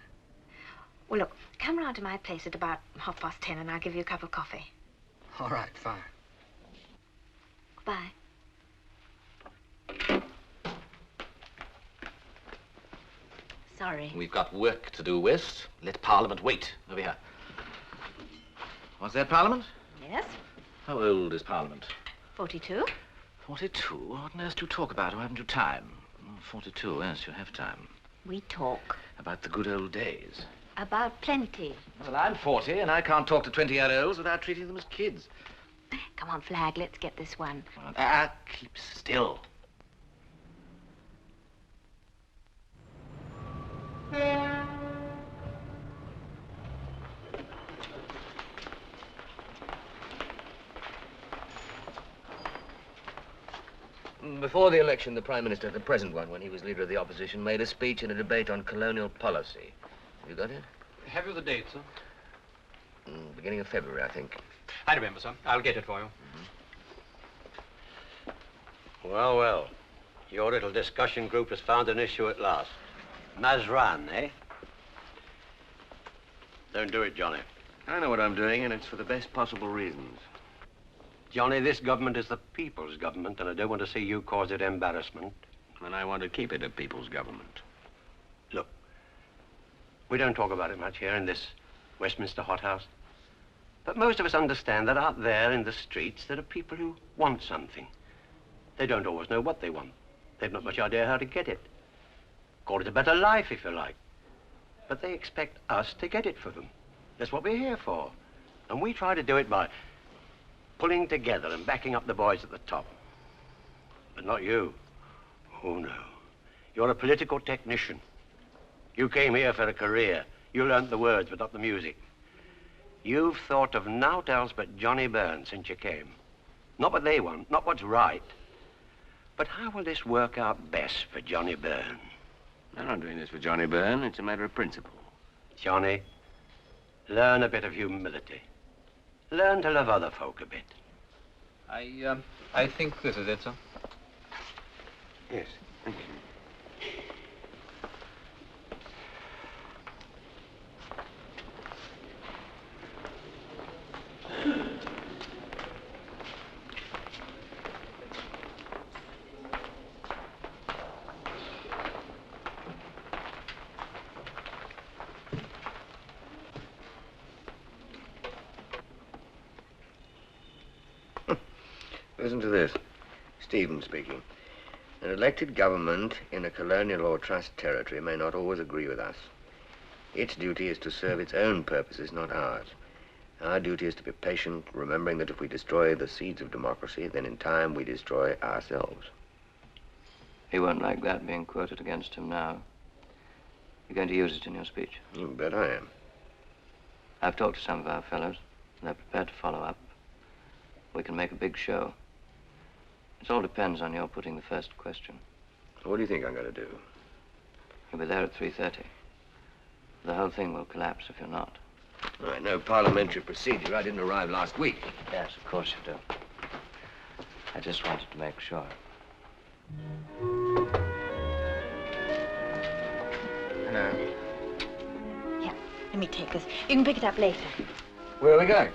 Well, look, come round to my place at about 10:30 and I'll give you a cup of coffee.
All right, fine.
Goodbye. Sorry.
We've got work to do, West. Let Parliament wait. Over here. What's that, Parliament?
Yes?
How old is Parliament?
42.
42? What on earth do you talk about? Or haven't you time? 42, yes, you have time.
We talk.
About the good old days.
About plenty.
Well, I'm 40, and I can't talk to 20-year-olds without treating them as kids.
Come on, Flag, let's get this one.
Keep still.
Before the election, the Prime Minister, the present one, when he was leader of the opposition, made a speech in a debate on colonial policy. Have you got it?
Have you the date, sir?
Beginning of February, I think.
I remember, sir. I'll get it for you.
Well, well. Your little discussion group has found an issue at last. Mazran, eh? Don't do it, Johnny.
I know what I'm doing, and it's for the best possible reasons.
Johnny, this government is the people's government, and I don't want to see you cause it embarrassment.
And I want to keep it a people's government.
Look, we don't talk about it much here in this Westminster hothouse. But most of us understand that out there in the streets, there are people who want something. They don't always know what they want. They've not much idea how to get it. Call it a better life, if you like. But they expect us to get it for them. That's what we're here for. And we try to do it by pulling together and backing up the boys at the top. But not you. Oh, no. You're a political technician. You came here for a career. You learnt the words, but not the music. You've thought of naught else but Johnnie Byrne since you came. Not what they want, not what's right. But how will this work out best for Johnnie Byrne?
I'm not doing this for Johnnie Byrne. It's a matter of principle.
Johnny, learn a bit of humility. Learn to love other folk a bit.
I think this is it, sir.
Yes, thank you. Listen to this. Stephen speaking. An elected government in a colonial or trust territory may not always agree with us. Its duty is to serve its own purposes, not ours. Our duty is to be patient, remembering that if we destroy the seeds of democracy, then in time we destroy ourselves.
He won't like that being quoted against him now. You're going to use it in your speech?
You bet I am.
I've talked to some of our fellows, and they're prepared to follow up. We can make a big show. It all depends on your putting the first question.
What do you think I'm going to do?
You'll be there at 3:30. The whole thing will collapse if you're not.
I know parliamentary procedure. I didn't arrive last week.
Yes, of course you do. I just wanted to make sure.
Hello.
Here, let me take this. You can pick it up later.
Where are we going?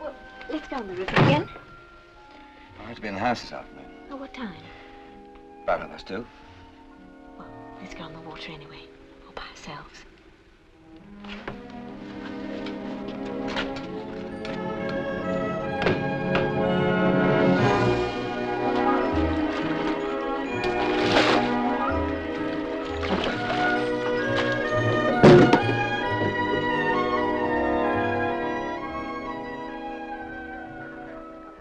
Well, let's go on the roof again.
I have to be in the house this afternoon.
Oh, what time?
About half past 2.
Well, let's go on the water anyway. All by ourselves.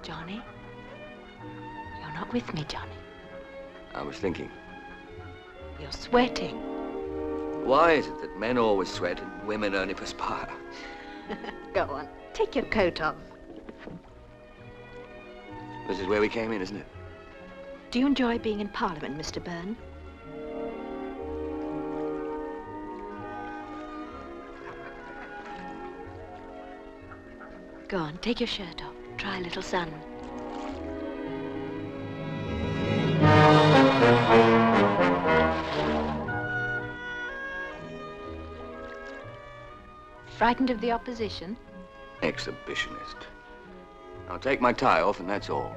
Johnny? You're not with me, Johnny.
I was thinking,
You're sweating.
why is it that men always sweat and women only perspire?
Go on. Take your coat off.
This is where we came in, isn't it?
Do you enjoy being in Parliament, Mr. Byrne? Go on, take your shirt off. Try a little sun. Frightened of the opposition?
Exhibitionist. I'll take my tie off and that's all.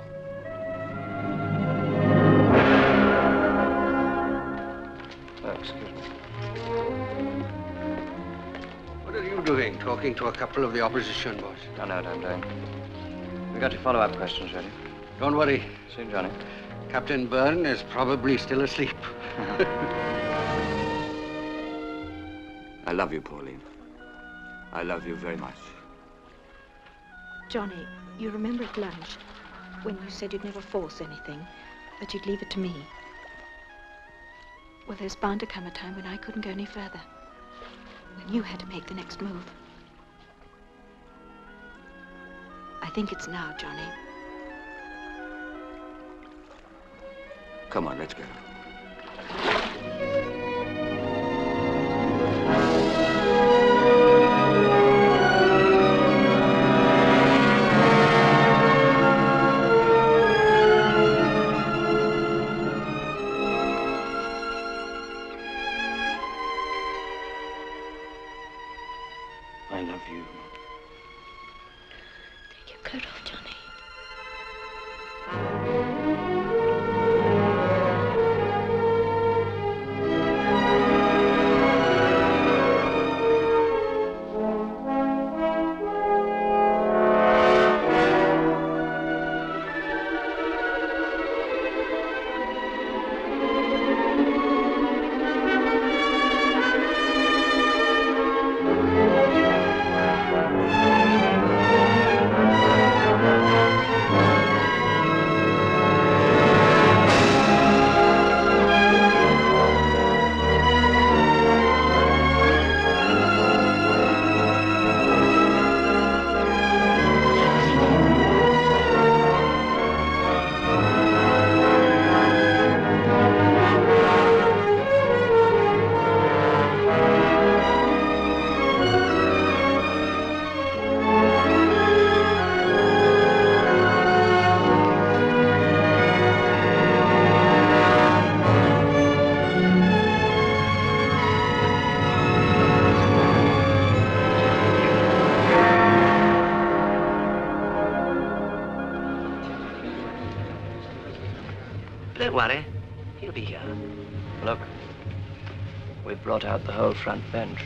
Oh, excuse me.
What are you doing, talking to a couple of the opposition, boss?
I know what I'm doing. We got your follow-up questions ready.
Don't worry.
See you, Johnny.
Captain Byrne is probably still asleep.
I love you, Pauline. I love you very much.
Johnny, you remember at lunch when you said you'd never force anything, that you'd leave it to me? Well, there's bound to come a time when I couldn't go any further. When you had to make the next move. I think it's now, Johnny.
Come on, let's go.
I love you.
Take your coat off, Johnny.
Don't worry. He'll be here.
Look, we've brought out the whole front bench.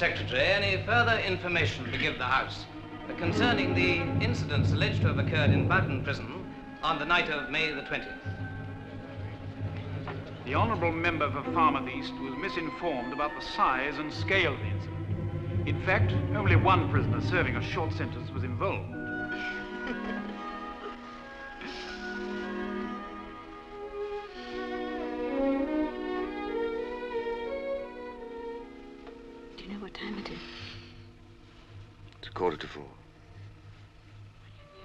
Secretary, any further information to give the House concerning the incidents alleged to have occurred in Bowden Prison on the night of May the 20th?
The honourable member for Falmouth East was misinformed about the size and scale of the incident. In fact, only one prisoner serving a short sentence was involved.
Do you know what time it is?
It's 3:45.
Your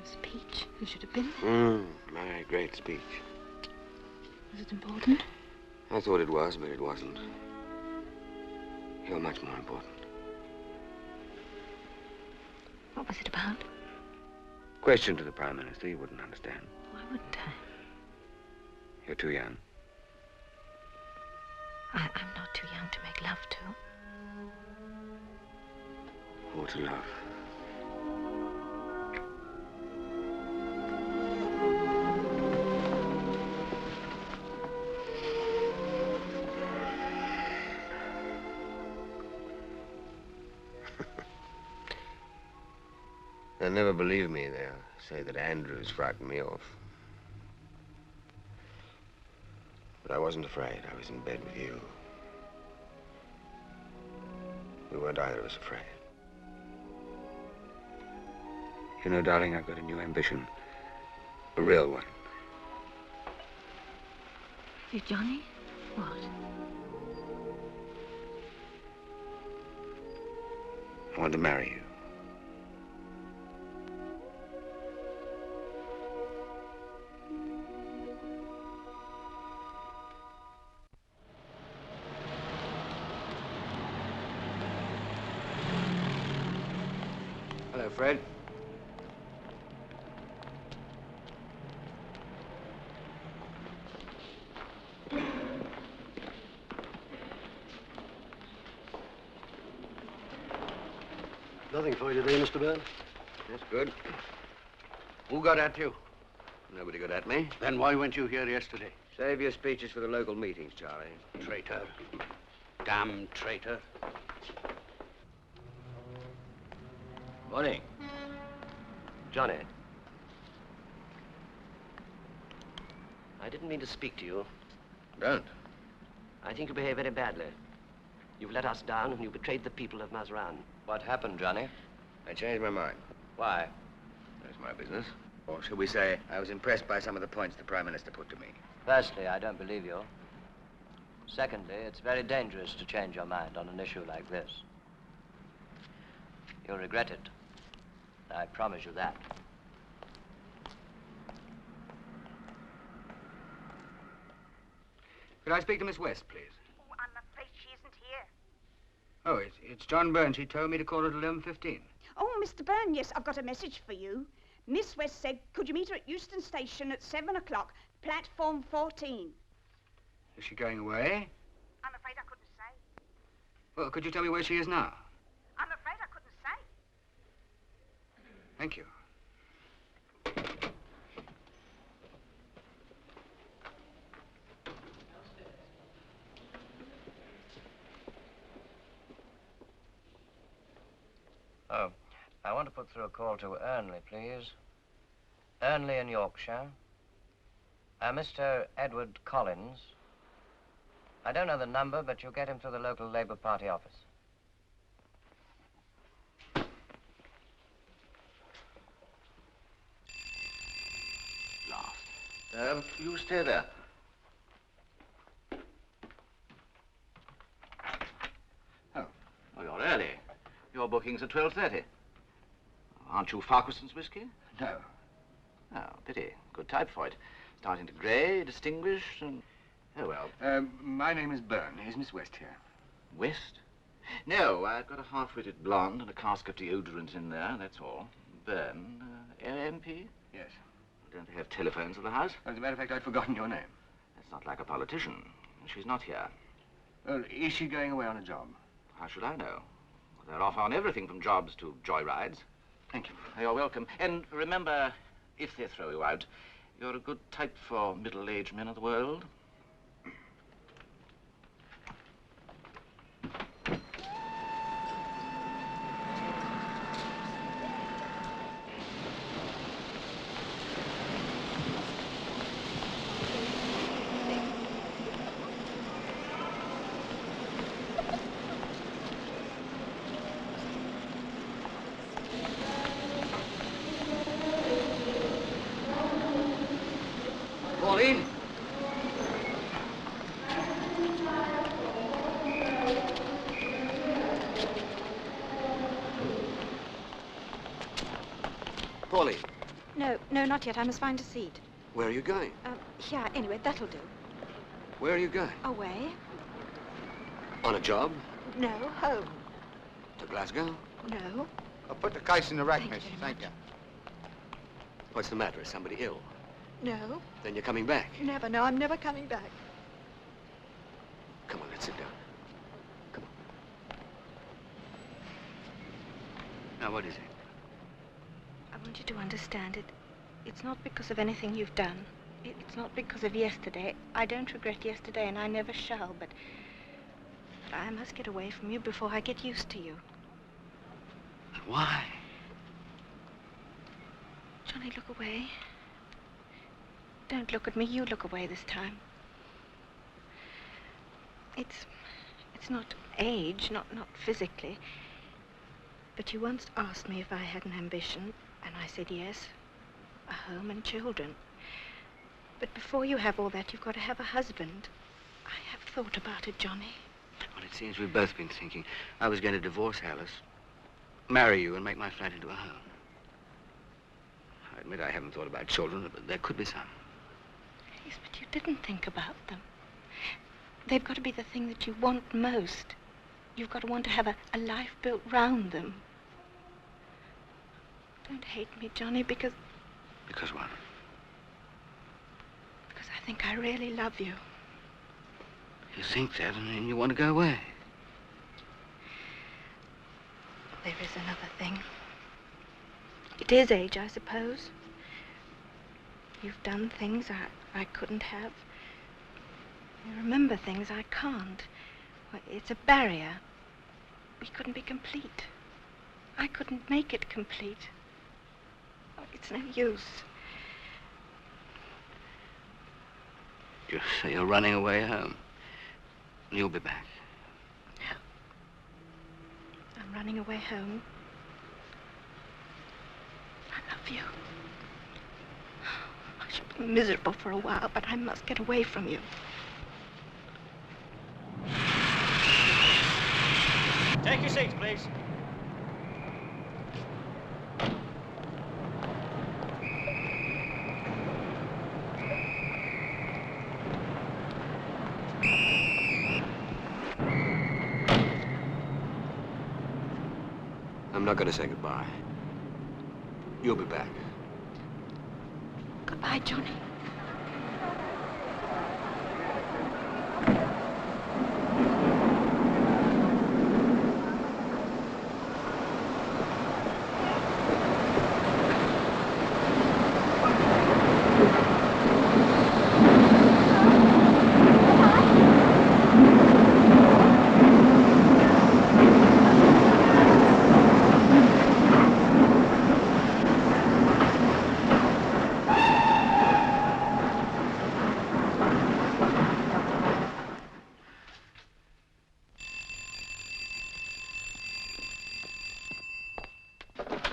speech. You should have been there.
My great speech.
Was it important?
I thought it was, but it wasn't. You're much more important.
What was it about?
Question to the Prime Minister, you wouldn't understand.
Why wouldn't I?
You're too young.
I'm not too young to make love to.
Or to love. They'll never believe me. They'll say that Andrews frightened me off. But I wasn't afraid. I was in bed with you. We weren't either of us afraid. You know, darling, I've got a new ambition. A real one.
Have you, Johnny? What?
I want to marry you.
Hello, Fred.
Nothing for you today, Mr. Byrne?
That's good.
Who got at you?
Nobody got at me.
Then why weren't you here yesterday?
Save your speeches for the local meetings, Charlie.
Traitor. Damn traitor.
Morning.
Johnny. I didn't mean to speak to you.
Don't.
I think you behave very badly. You've let us down and you betrayed the people of Mazran.
What happened, Johnny? I changed my mind.
Why?
That's my business. Or should we say, I was impressed by some of the points the Prime Minister put to me.
Firstly, I don't believe you. Secondly, it's very dangerous to change your mind on an issue like this. You'll regret it. I promise you that.
Could I speak to Miss West, please?
Oh, I'm afraid she isn't here.
Oh, it's John Byrne. She told me to call at 11:15.
Oh, Mr. Byrne, yes, I've got a message for you. Miss West said, could you meet her at Euston Station at 7 o'clock, platform 14?
Is she going away?
I'm afraid I couldn't say.
Well, could you tell me where she is now?
I'm afraid I couldn't say.
Thank you.
Oh, I want to put through a call to Ernley, please. Ernley in Yorkshire. Mr. Edward Collins. I don't know the number, but you'll get him through the local Labour Party office.
You stay there. Oh, you're early. Your booking's at 12:30. Aren't you Farquharson's whiskey?
No.
Oh, pity. Good type for it. Starting to grey, distinguished, and... Oh, well.
My name is Byrne. Is Miss West here?
West? No, I've got a half-witted blonde and a cask of deodorant in there, that's all. Byrne, MP?
Yes.
Don't they have telephones at the house?
As a matter of fact, I'd forgotten your name.
That's not like a politician. She's not here.
Well, is she going away on a job?
How should I know? They're off on everything from jobs to joyrides.
Thank you.
You're welcome. And remember, if they throw you out, you're a good type for middle-aged men of the world.
Pauline,
No, not yet. I must find a seat.
where are you going?
Yeah, anyway, that'll do.
Where are you going?
Away?
On a job?
No, home.
To Glasgow?
No.
I'll put the case in the rack, miss. Thank you.
What's the matter? Is somebody ill?
No.
Then you're coming back.
Never. No, I'm never coming back.
Come on, let's sit down. Now, what is it?
I want you to understand it. It's not because of anything you've done. It's not because of yesterday. I don't regret yesterday, and I never shall, but I must get away from you before I get used to you.
Why?
Johnny, look away. Don't look at me. You look away this time. It's not age, not physically. But you once asked me if I had an ambition, and I said yes. A home and children. But before you have all that, you've got to have a husband. I have thought about it, Johnny.
Well, it seems we've both been thinking. I was going to divorce Alice, marry you, and make my flat into a home. I admit I haven't thought about children, but there could be some.
Yes, but you didn't think about them. They've got to be the thing that you want most. You've got to want to have a life built round them. Don't hate me, Johnny, because...
Because what?
Because I think I really love you.
You think that, and then you want to go away.
There is another thing. It is age, I suppose. You've done things I couldn't have. You remember things I can't. Well, it's a barrier. We couldn't be complete. I couldn't make it complete. Oh, it's no use.
You say you're running away home. You'll be back.
No. I'm running away home. I love you. I shall be miserable for a while, but I must get away from you.
Take your seats, please.
I'm not going to say goodbye. You'll be back.
Goodbye, Johnny.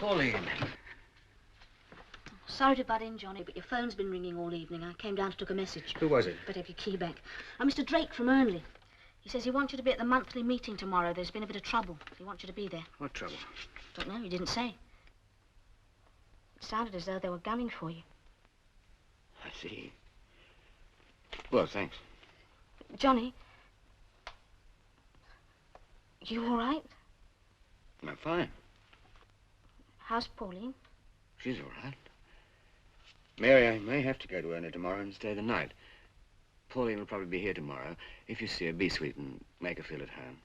Pauline.
Sorry to butt in, Johnny, but your phone's been ringing all evening. I came down to take a message.
Who was it?
Better have your key back. Mr. Drake from Ernley. He says he wants you to be at the monthly meeting tomorrow. There's been a bit of trouble. He wants you to be there.
What trouble?
Don't know. He didn't say. It sounded as though they were gunning for you.
I see. Well, thanks.
Johnny. You all right?
I'm fine.
How's Pauline?
She's all right. Mary, I may have to go to Ernley tomorrow and stay the night. Pauline will probably be here tomorrow. If you see her, be sweet and make her feel at home.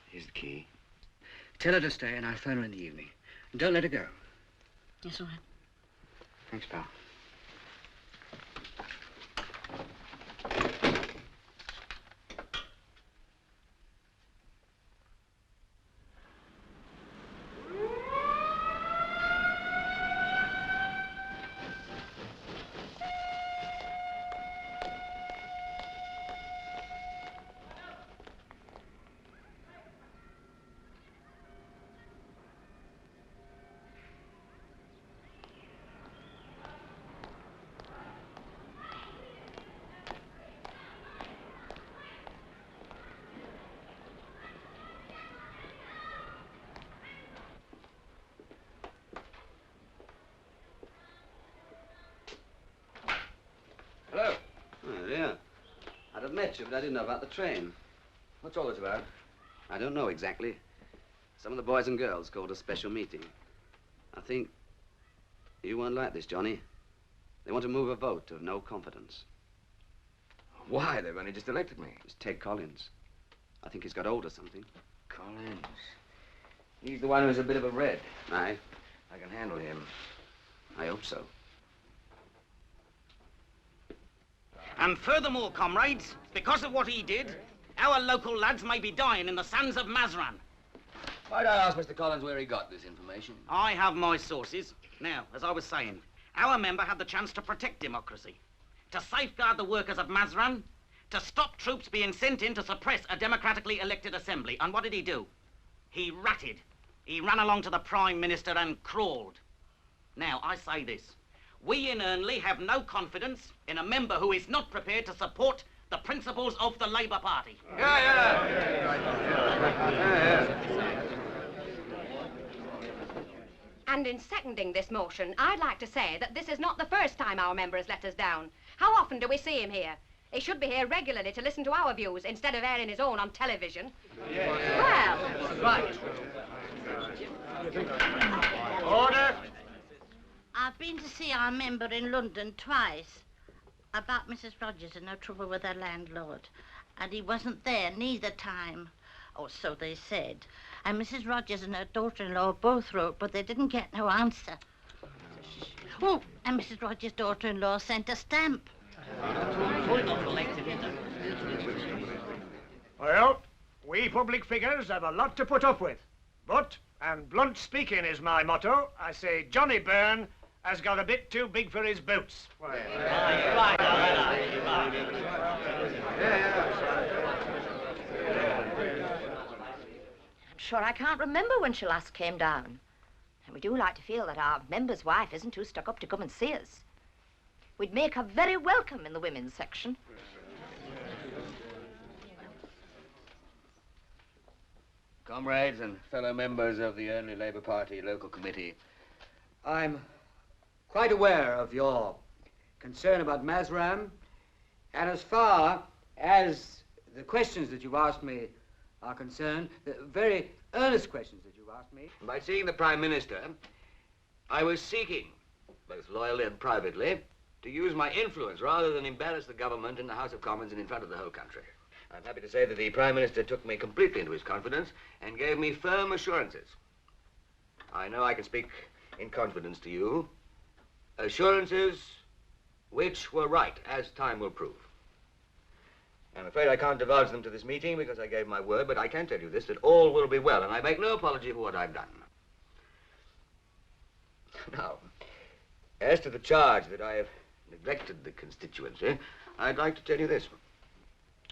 Here's the key. Tell her to stay and I'll phone her in the evening. And don't let her go.
Yes, all right.
Thanks, pal.
met you, but I didn't know about the train.
What's all this about?
I don't know exactly. Some of the boys and girls called a special meeting. I think you won't like this, Johnny. They want to move a vote of no confidence.
Why? They've only just elected me.
It's Ted Collins. I think he's got old or something.
Collins. He's the one who's a bit of a red.
Aye.
I can handle him.
I hope so.
And furthermore, comrades, because of what he did, our local lads may be dying in the sands of Mazran.
Might I ask Mr. Collins where he got this information?
I have my sources. Now, as I was saying, our member had the chance to protect democracy, to safeguard the workers of Mazran, to stop troops being sent in to suppress a democratically elected assembly. And what did he do? He ratted. He ran along to the Prime Minister and crawled. Now, I say this. We in Ernley have no confidence in a member who is not prepared to support the principles of the Labour Party.
And in seconding this motion, I'd like to say that this is not the first time our member has let us down. How often do we see him here? He should be here regularly to listen to our views instead of airing his own on television. Well...
Right.
Order!
I've been to see our member in London twice about Mrs. Rogers and her trouble with her landlord. And he wasn't there neither time. Or so they said. And Mrs. Rogers and her daughter-in-law both wrote, but they didn't get no answer. Oh, and Mrs. Rogers' daughter-in-law sent a stamp.
Well, we public figures have a lot to put up with. But, and blunt speaking is my motto, I say Johnnie Byrne has got a bit too big for his boots.
I'm sure I can't remember when she last came down. And we do like to feel that our member's wife isn't too stuck up to come and see us. We'd make her very welcome in the women's section.
Comrades and fellow members of the Ernley Labour Party local committee, I'm quite aware of your concern about Mazran, and as far as the questions that you've asked me are concerned, the very earnest questions that you've asked me. By seeing the Prime Minister, I was seeking, both loyally and privately, to use my influence rather than embarrass the government in the House of Commons and in front of the whole country. I'm happy to say that the Prime Minister took me completely into his confidence and gave me firm assurances. I know I can speak in confidence to you. Assurances which were right, as time will prove. I'm afraid I can't divulge them to this meeting because I gave my word, but I can tell you this, that all will be well, and I make no apology for what I've done. Now, as to the charge that I have neglected the constituency, I'd like to tell you this.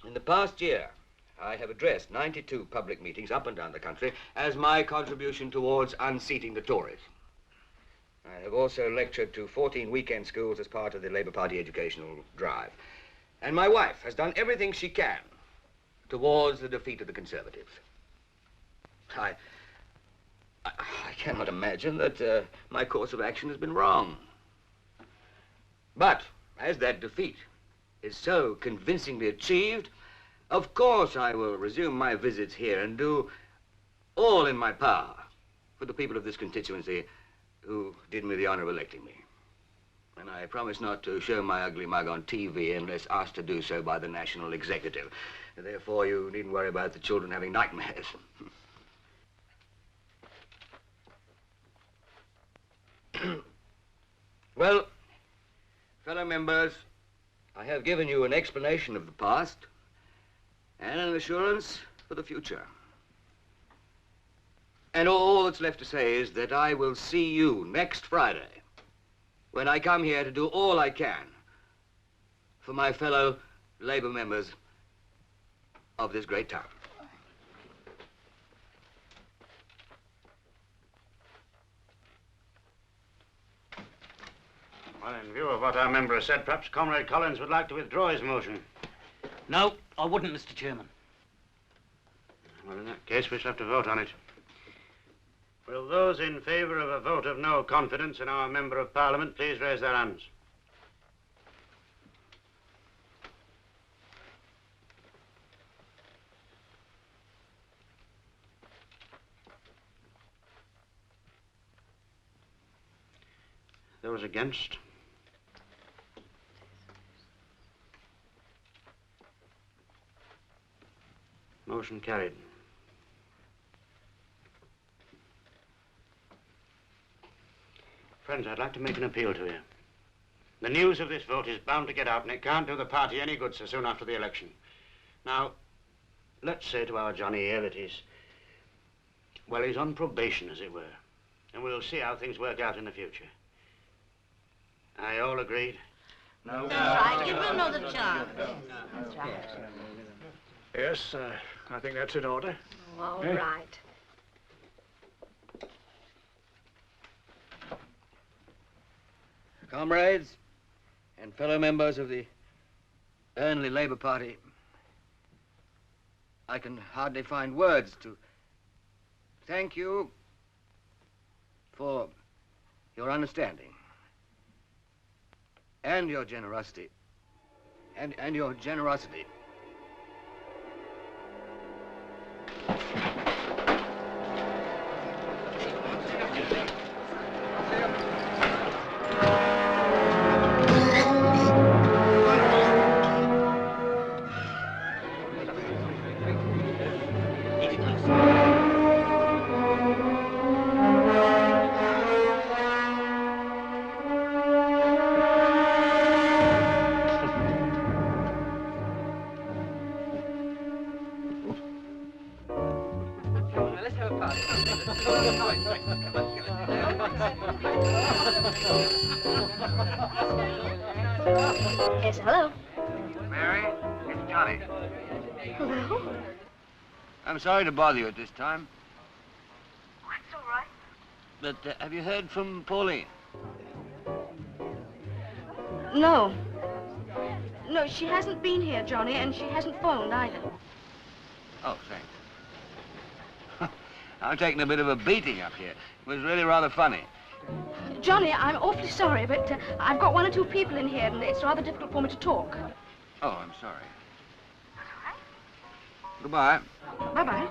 In the past year, I have addressed 92 public meetings up and down the country as my contribution towards unseating the Tories. I have also lectured to 14 weekend schools as part of the Labour Party educational drive. And my wife has done everything she can towards the defeat of the Conservatives. I cannot imagine that my course of action has been wrong. But as that defeat is so convincingly achieved, of course I will resume my visits here and do all in my power for the people of this constituency who did me the honor of electing me. And I promise not to show my ugly mug on TV unless asked to do so by the National Executive. Therefore, you needn't worry about the children having nightmares. Well, fellow members, I have given you an explanation of the past and an assurance for the future. And all that's left to say is that I will see you next Friday when I come here to do all I can for my fellow Labour members of this great town.
Well, in view of what our member has said, perhaps Comrade Collins would like to withdraw his motion.
No, I wouldn't, Mr. Chairman.
Well, in that case, we shall have to vote on it. Will those in favour of a vote of no confidence in our Member of Parliament please raise their hands?
Those against? Motion carried. Friends, I'd like to make an appeal to you. The news of this vote is bound to get out, and it can't do the party any good so soon after the election. Now, let's say to our Johnny here that he's on probation, as it were, and we'll see how things work out in the future. Are you all agreed?
No. That's right. Give him another chance.
That's right.
Yes, I think that's in order.
Oh, all
Eh?
right.
Comrades and fellow members of the Burnley Labour Party, I can hardly find words to thank you for your understanding and your generosity and your generosity.
Yes, hello.
Mary, it's Johnny.
Hello?
I'm sorry to bother you at this time,
That's all right.
but have you heard from Pauline?
No. No, she hasn't been here, Johnny, and she hasn't phoned either.
Oh, thanks. I'm taking a bit of a beating up here. It was really rather funny.
Johnny, I'm awfully sorry, but I've got one or two people in here, and it's rather difficult for me to talk.
Oh, I'm sorry. Goodbye.
Bye-bye.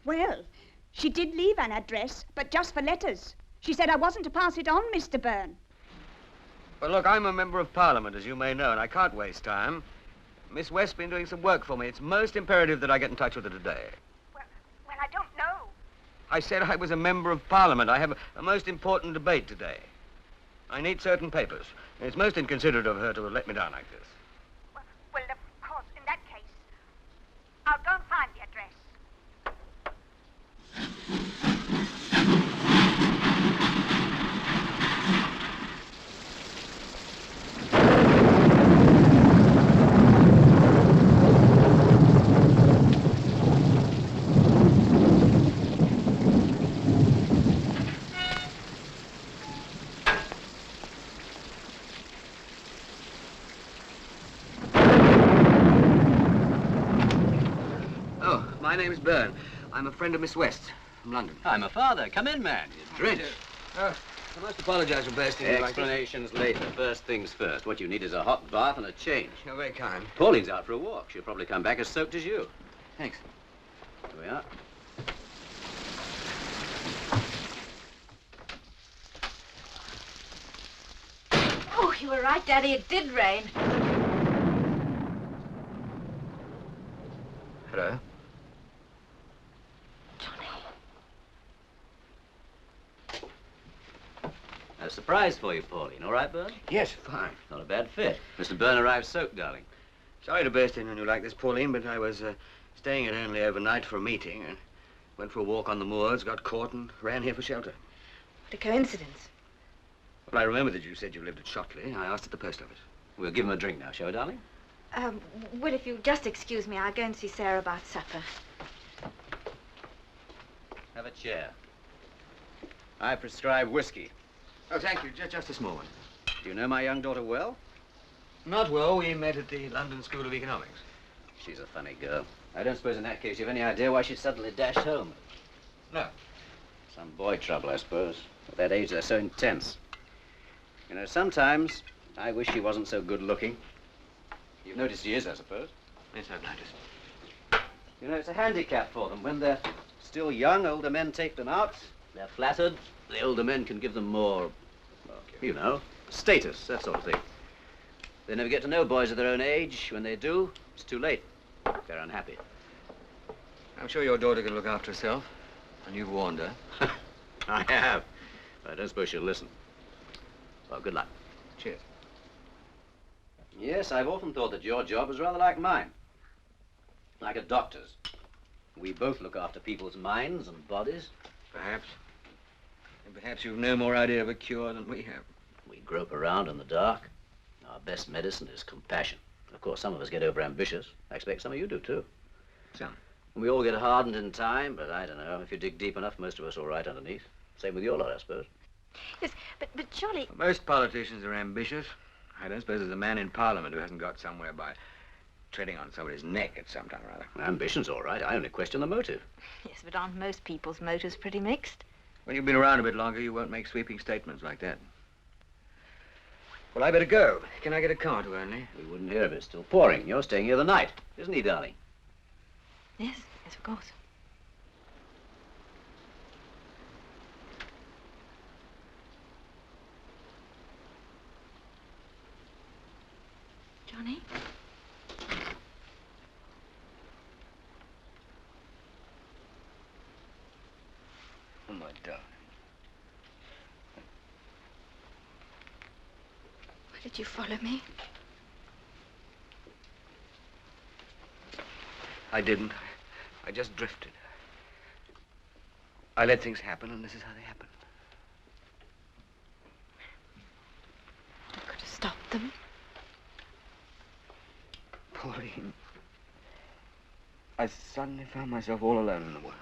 Well, she did leave an address, but just for letters. She said I wasn't to pass it on, Mr. Byrne.
Well, look, I'm a member of Parliament, as you may know, and I can't waste time. Miss West's been doing some work for me. It's most imperative that I get in touch with her today.
Well, I don't know.
I said I was a member of Parliament. I have a most important debate today. I need certain papers. And it's most inconsiderate of her to have let me down like this.
Well, of course, in that case, I'll go and find the address.
My name's Byrne. I'm a friend of Miss West's from London.
I'm a father. Come in, man. You're drenched.
I must apologize for bursting in like this.
Explanations later. First things first. What you need is a hot bath and a change.
You're very kind.
Pauline's out for a walk. She'll probably come back as soaked as you.
Thanks.
Here we are.
Oh, you were right, Daddy. It did rain.
Hello?
A surprise for you, Pauline. All right, Byrne?
Yes, fine.
Not a bad fit. Mr. Byrne arrived soaked, darling.
Sorry to burst in on you like this, Pauline, but I was staying at Hernley overnight for a meeting and went for a walk on the moors, got caught and ran here for shelter.
What a coincidence.
Well, I remember that you said you lived at Shotley. I asked at the post office.
We'll give him a drink now, shall we, darling?
Will, if you'll just excuse me, I'll go and see Sarah about supper.
Have a chair. I prescribe whiskey.
Oh, thank you. Just a small one.
Do you know my young daughter well?
Not well. We met at the London School of Economics.
She's a funny girl. I don't suppose in that case you have any idea why she suddenly dashed home.
No.
Some boy trouble, I suppose. At that age, they're so intense. You know, sometimes I wish she wasn't so good looking. You've noticed she is, I suppose.
Yes, I've noticed.
You know, it's a handicap for them. When they're still young, older men take them out. They're flattered. The older men can give them more, you know, status, that sort of thing. They never get to know boys of their own age. When they do, it's too late. They're unhappy.
I'm sure your daughter can look after herself, and you've warned her.
I have. But I don't suppose she'll listen. Well, good luck.
Cheers.
Yes, I've often thought that your job is rather like mine. Like a doctor's. We both look after people's minds and bodies.
Perhaps. And perhaps you've no more idea of a cure than we have.
We grope around in the dark. Our best medicine is compassion. Of course, some of us get overambitious. I expect some of you do, too.
Some.
We all get hardened in time, but I don't know. If you dig deep enough, most of us are all right underneath. Same with your lot, I suppose.
Yes, but Charlie...
Most politicians are ambitious. I don't suppose there's a man in Parliament who hasn't got somewhere by treading on somebody's neck at some time or other.
Ambition's all right. I only question the motive.
Yes, but aren't most people's motives pretty mixed?
When you've been around a bit longer, you won't make sweeping statements like that. Well, I better go. Can I get a car to Ernley?
We wouldn't hear of it. Still pouring. You're staying here the night, isn't he, darling?
Yes, of course. Johnny?
Oh, my darling.
Why did you follow me?
I didn't. I just drifted. I let things happen, and this is how they happened.
I could have stopped them.
Pauline, I suddenly found myself all alone in the world.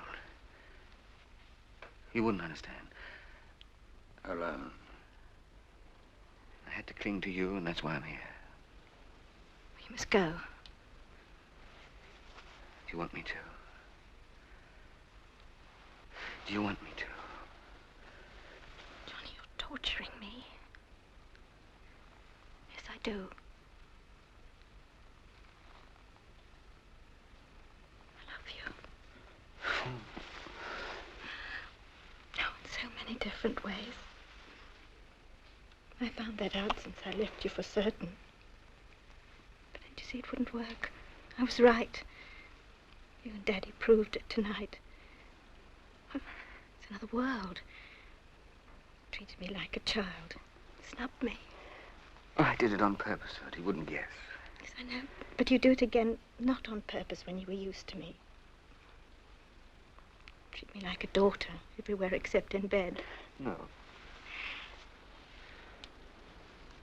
You wouldn't understand. Alone. I had to cling to you, and that's why I'm here.
You must go.
Do you want me to? Do you want me to?
Johnny, you're torturing me. Yes, I do. Many different ways. I found that out since I left you for certain. But then you see, it wouldn't work. I was right. You and Daddy proved it tonight. It's another world. Treated me like a child. Snubbed me.
Oh, I did it on purpose so that he wouldn't guess.
Yes, I know. But you do it again, not on purpose when you were used to me. Treat me like a daughter, everywhere except in bed.
No.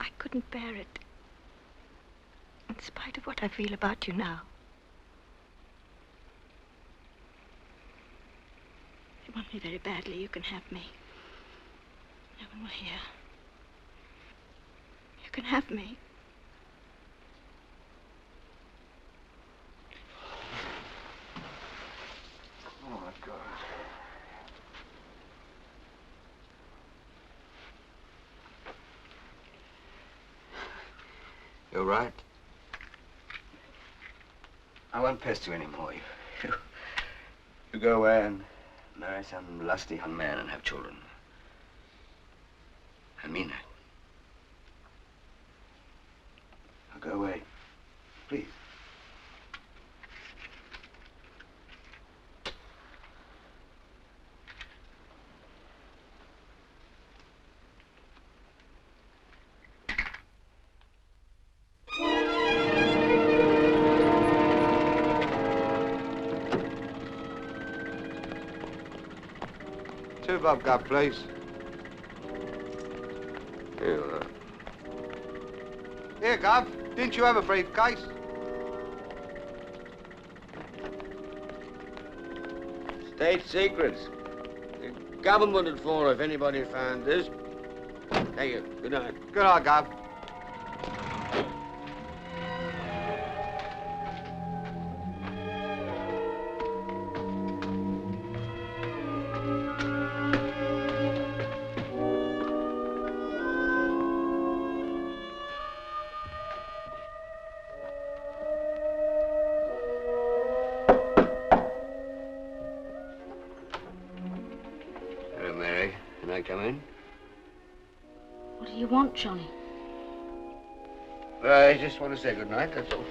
I couldn't bear it. In spite of what I feel about you now. If you want me very badly, you can have me. No one will hear. You can have me.
Oh, my God. You're right. I won't pester you anymore. You go away and marry some lusty young man and have children. I mean that. Now go away, please.
Two I've got, please.
Here you are.
Here, Gov. Didn't you have a briefcase?
State secrets. The government would fall if anybody found this. Thank you. Good night.
Good night, Gov.
Hello, Mary. Can I come in?
What do you want, Johnny?
I just want to say good night, that's all.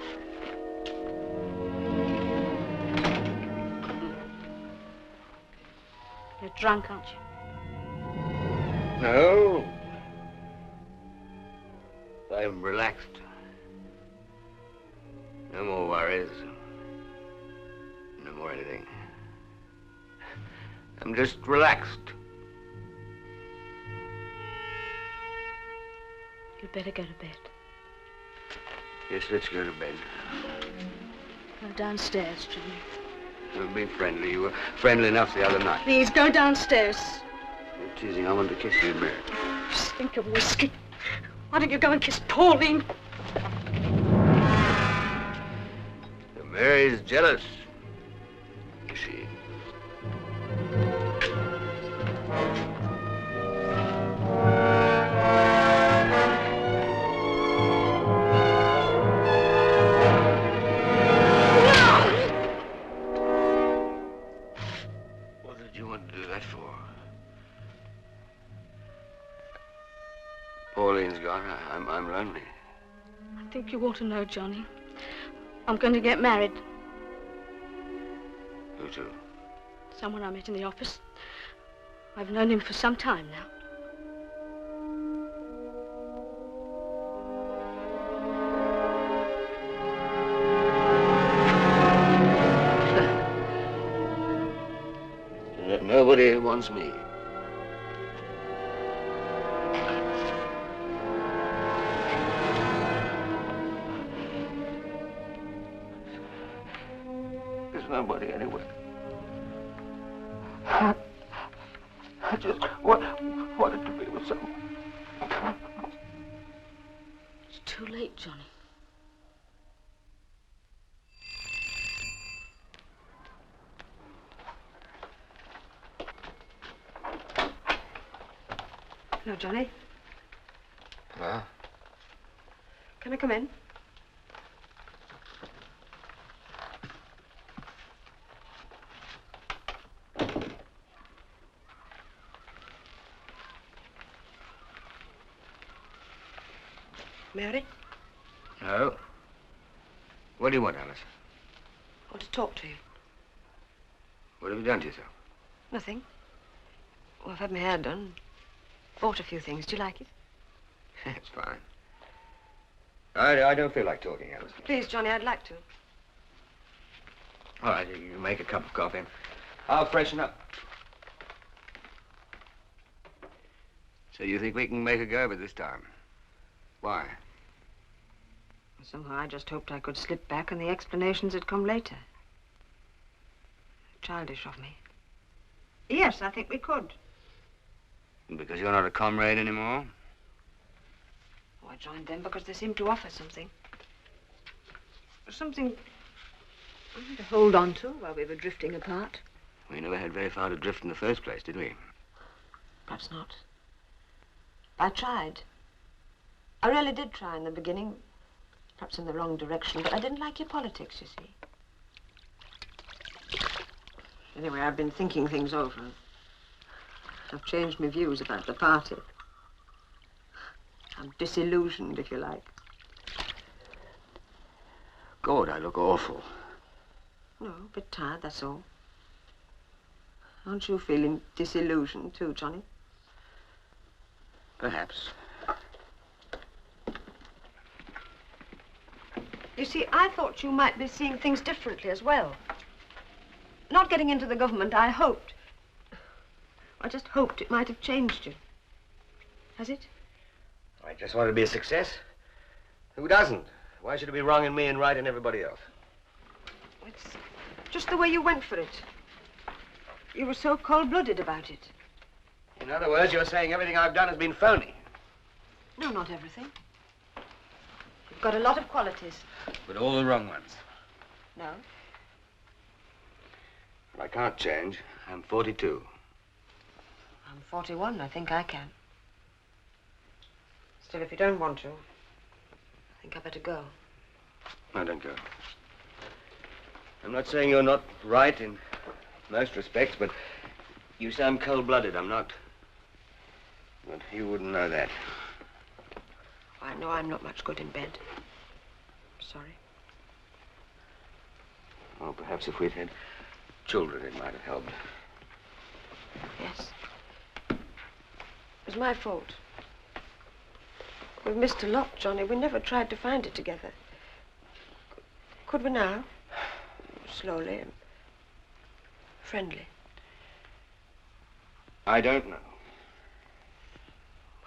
You're drunk, aren't you?
No. I'm relaxed. No more worries. No more anything. I'm just relaxed.
You'd better go to bed.
Yes, let's go to bed.
Go downstairs, Johnny.
We'll be friendly. You were friendly enough the other night.
Please, go downstairs.
You're teasing. I want to kiss you, Mary.
Just think of whiskey. Why don't you go and kiss Pauline?
Mary's jealous. Is she? What did you want to do that for? Pauline's gone. I'm lonely.
I think you ought to know, Johnny. I'm going to get married.
Who to?
Someone I met in the office. I've known him for some time now.
Nobody wants me. There's nobody anywhere. I just wanted to be with someone.
It's too late, Johnny.
Hello, Johnny.
Well?
Can I come in? Mary?
No. What do you want, Alice?
I want to talk to you.
What have you done to yourself?
Nothing. Well, I've had my hair done. Bought a few things. Do you like it?
It's fine. I don't feel like talking, Alice.
Please, Johnny, I'd like to.
All right, you make a cup of coffee. I'll freshen up. So you think we can make a go of it this time? Why?
Somehow I just hoped I could slip back and the explanations would come later. Childish of me. Yes, I think we could.
Because you're not a comrade anymore?
Oh, I joined them because they seemed to offer something. Something to hold on to while we were drifting apart.
We never had very far to drift in the first place, did we?
Perhaps not. I tried. I really did try in the beginning. Perhaps in the wrong direction, but I didn't like your politics, you see. Anyway, I've been thinking things over. I've changed my views about the party. I'm disillusioned, if you like.
God, I look awful.
No, a bit tired, that's all. Aren't you feeling disillusioned too, Johnny?
Perhaps.
You see, I thought you might be seeing things differently as well. Not getting into the government, I hoped. I just hoped it might have changed you. Has it?
I just want to be a success. Who doesn't? Why should it be wrong in me and right in everybody else?
It's just the way you went for it. You were so cold-blooded about it.
In other words, you're saying everything I've done has been phony.
No, not everything. You've got a lot of qualities.
But all the wrong ones.
No?
But I can't change. I'm 42.
I'm 41. I think I can. Still, if you don't want to, I think I better go.
No, don't go. I'm not saying you're not right in most respects, but you say I'm cold-blooded. I'm not. But you wouldn't know that.
I know I'm not much good in bed. Sorry.
Well, perhaps if we'd had children, it might have helped.
Yes. It was my fault. We've missed a lot, Johnny. We never tried to find it together. Could we now? Slowly and friendly.
I don't know.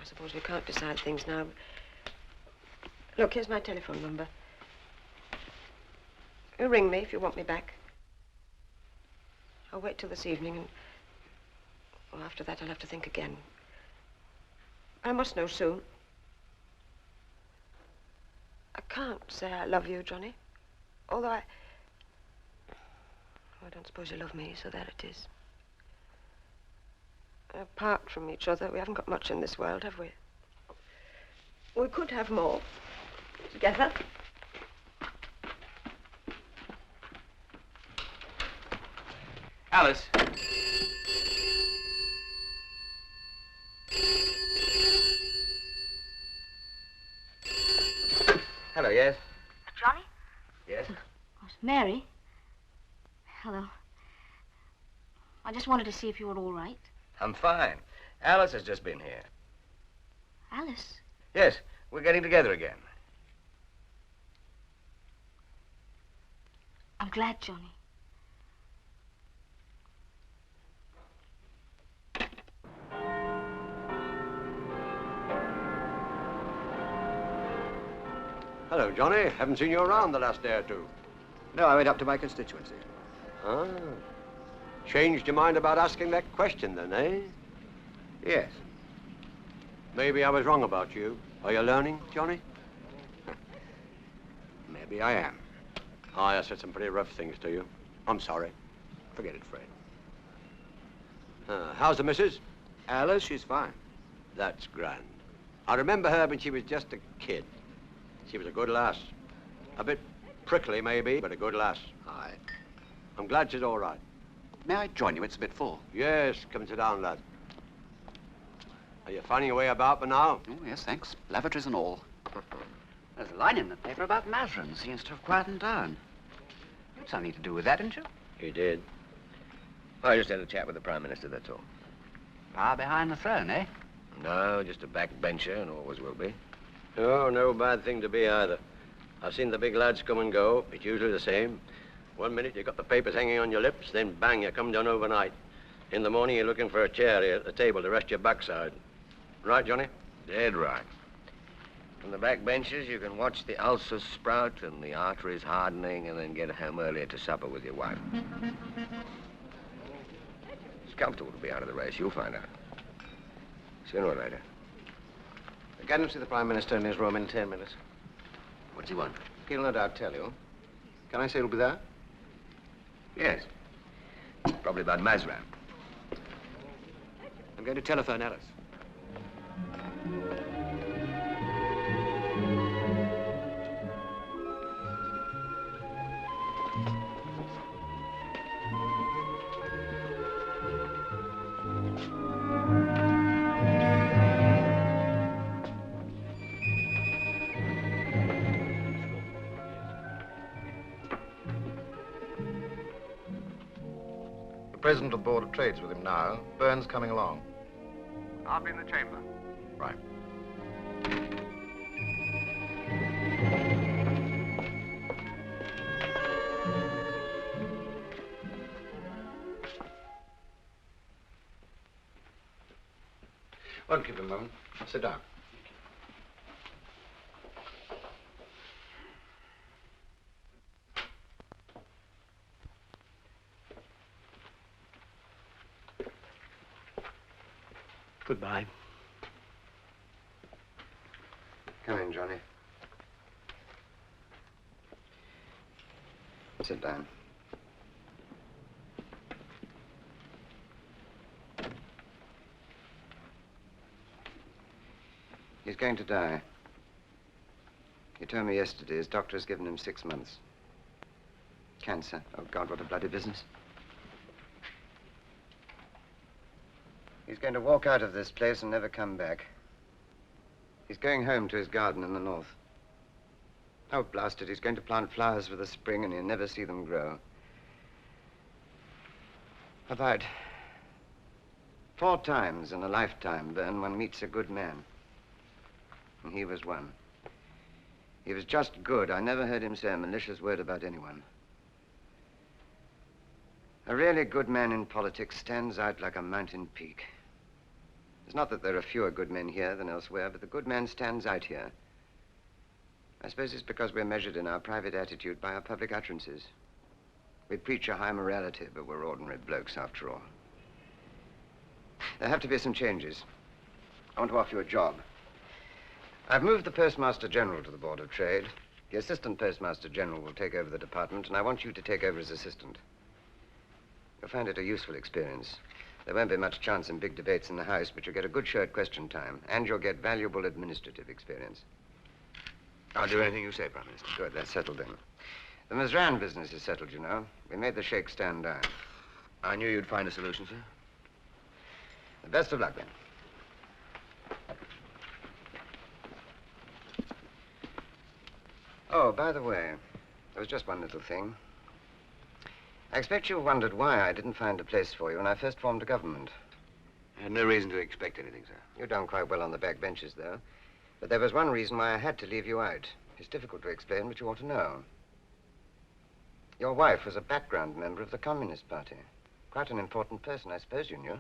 I suppose we can't decide things now. Look, here's my telephone number. You ring me if you want me back. I'll wait till this evening and... well, after that I'll have to think again. I must know soon. I can't say I love you, Johnny. Although I don't suppose you love me, so there it is. Apart from each other, we haven't got much in this world, have we? We could have more. Together.
Alice. Hello, yes?
Johnny?
Yes?
Oh, it's Mary. Hello. I just wanted to see if you were all right.
I'm fine. Alice has just been here.
Alice?
Yes, we're getting together again.
I'm glad, Johnny.
Hello, Johnny. Haven't seen you around the last day or two.
No, I went up to my constituency.
Ah. Changed your mind about asking that question then, eh?
Yes.
Maybe I was wrong about you. Are you learning, Johnny?
Maybe I am.
I said some pretty rough things to you. I'm sorry.
Forget it, Fred.
How's the missus?
Alice, she's fine.
That's grand. I remember her when she was just a kid. She was a good lass. A bit prickly, maybe, but a good lass.
Aye.
I'm glad she's all right.
May I join you? It's a bit full.
Yes, come sit down, lad. Are you finding your way about by now?
Oh, yes, thanks. Lavatories and all. There's a line in the paper about Mazrin. Seems to have quietened down. You had something to do with that, didn't you?
He did. I just had a chat with the Prime Minister, that's all.
Ah, behind the throne, eh?
No, just a backbencher and always will be.
Oh, no bad thing to be either. I've seen the big lads come and go. It's usually the same. One minute you got the papers hanging on your lips, then bang, you come down overnight. In the morning you're looking for a chair here at the table to rest your backside. Right, Johnny?
Dead right. From the back benches, you can watch the ulcers sprout and the arteries hardening and then get home earlier to supper with your wife. It's comfortable to be out of the race. You'll find out. Sooner or later.
Get him to the Prime Minister in his room in 10 minutes.
What's he want?
He'll no doubt tell you. Can I say he'll be there?
Yes. Probably about Mazran.
I'm going to telephone Alice.
President of the Board of Trade's with him now. Byrne's coming along.
I'll be in the chamber.
Right.
Won't keep a moment. Sit down.
Goodbye.
Come in, Johnny. Sit down. He's going to die. He told me yesterday his doctor has given him 6 months. Cancer. Oh, God, what a bloody business. He's going to walk out of this place and never come back. He's going home to his garden in the north. Oh, blast it, he's going to plant flowers for the spring and he'll never see them grow. About 4 times in a lifetime, Byrne, one meets a good man. And he was one. He was just good. I never heard him say a malicious word about anyone. A really good man in politics stands out like a mountain peak. It's not that there are fewer good men here than elsewhere, but the good man stands out here. I suppose it's because we're measured in our private attitude by our public utterances. We preach a high morality, but we're ordinary blokes after all. There have to be some changes. I want to offer you a job. I've moved the Postmaster General to the Board of Trade. The Assistant Postmaster General will take over the department, and I want you to take over as assistant. You'll find it a useful experience. There won't be much chance in big debates in the House, but you'll get a good show at question time, and you'll get valuable administrative experience.
I'll do anything you say, Prime Minister.
Good, that's settled then. The Mazran business is settled, you know. We made the Sheikh stand down.
I knew you'd find a solution, sir.
The best of luck, then. Oh, by the way, there was just one little thing. I expect you wondered why I didn't find a place for you when I first formed a government.
I had no reason to expect anything, sir.
You've done quite well on the back benches, though. But there was one reason why I had to leave you out. It's difficult to explain, but you ought to know. Your wife was a background member of the Communist Party. Quite an important person, I suppose you knew.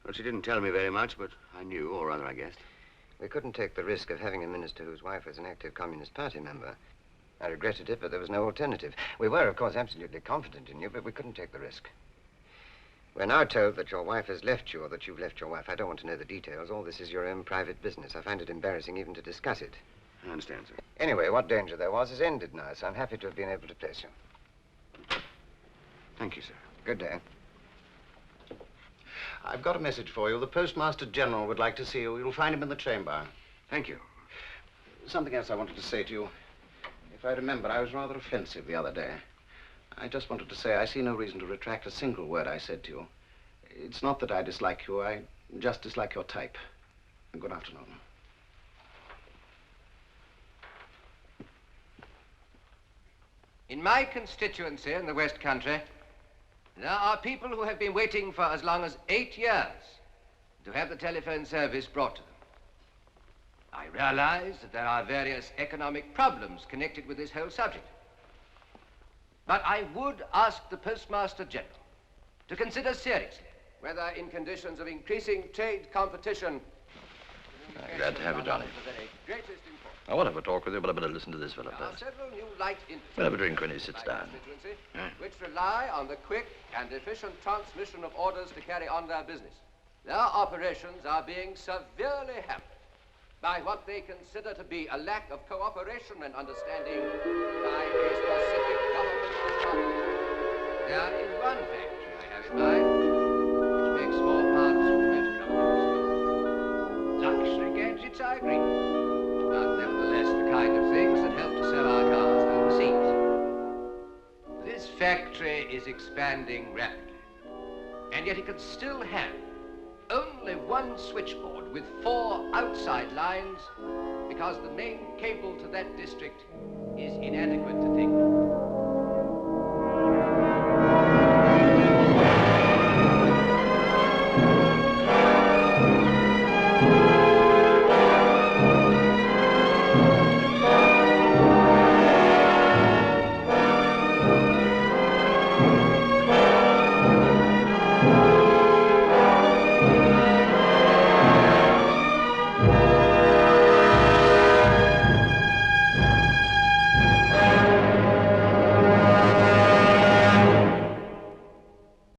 Well, she didn't tell me very much, but I knew, or rather, I guessed.
We couldn't take the risk of having a minister whose wife was an active Communist Party member. I regretted it, but there was no alternative. We were, of course, absolutely confident in you, but we couldn't take the risk. We're now told that your wife has left you, or that you've left your wife. I don't want to know the details. All this is your own private business. I find it embarrassing even to discuss it.
I understand, sir.
Anyway, what danger there was is ended now, so I'm happy to have been able to place you.
Thank you, sir.
Good day.
I've got a message for you. The Postmaster General would like to see you. You'll find him in the chamber.
Thank you.
Something else I wanted to say to you. If I remember, I was rather offensive the other day. I just wanted to say I see no reason to retract a single word I said to you. It's not that I dislike you. I just dislike your type. Good afternoon.
In my constituency in the West Country, there are people who have been waiting for as long as 8 years to have the telephone service brought to them. I realize that there are various economic problems connected with this whole subject. But I would ask the Postmaster General to consider seriously whether in conditions of increasing trade competition...
Glad to have you, Johnny. I want to have a talk with you, but I better listen to this fellow
There are
first.
several new light industries
We'll have a drink when he sits down.
which rely on the quick and efficient transmission of orders to carry on their business. Their operations are being severely hampered by what they consider to be a lack of cooperation and understanding by a specific government department. There is one factory I have in mind which makes small parts for the motor car industry. Luxury gadgets, I agree, but nevertheless the kind of things that help to sell our cars overseas. This factory is expanding rapidly, and yet it can still have only one switchboard with 4 outside lines because the main cable to that district is inadequate to take them.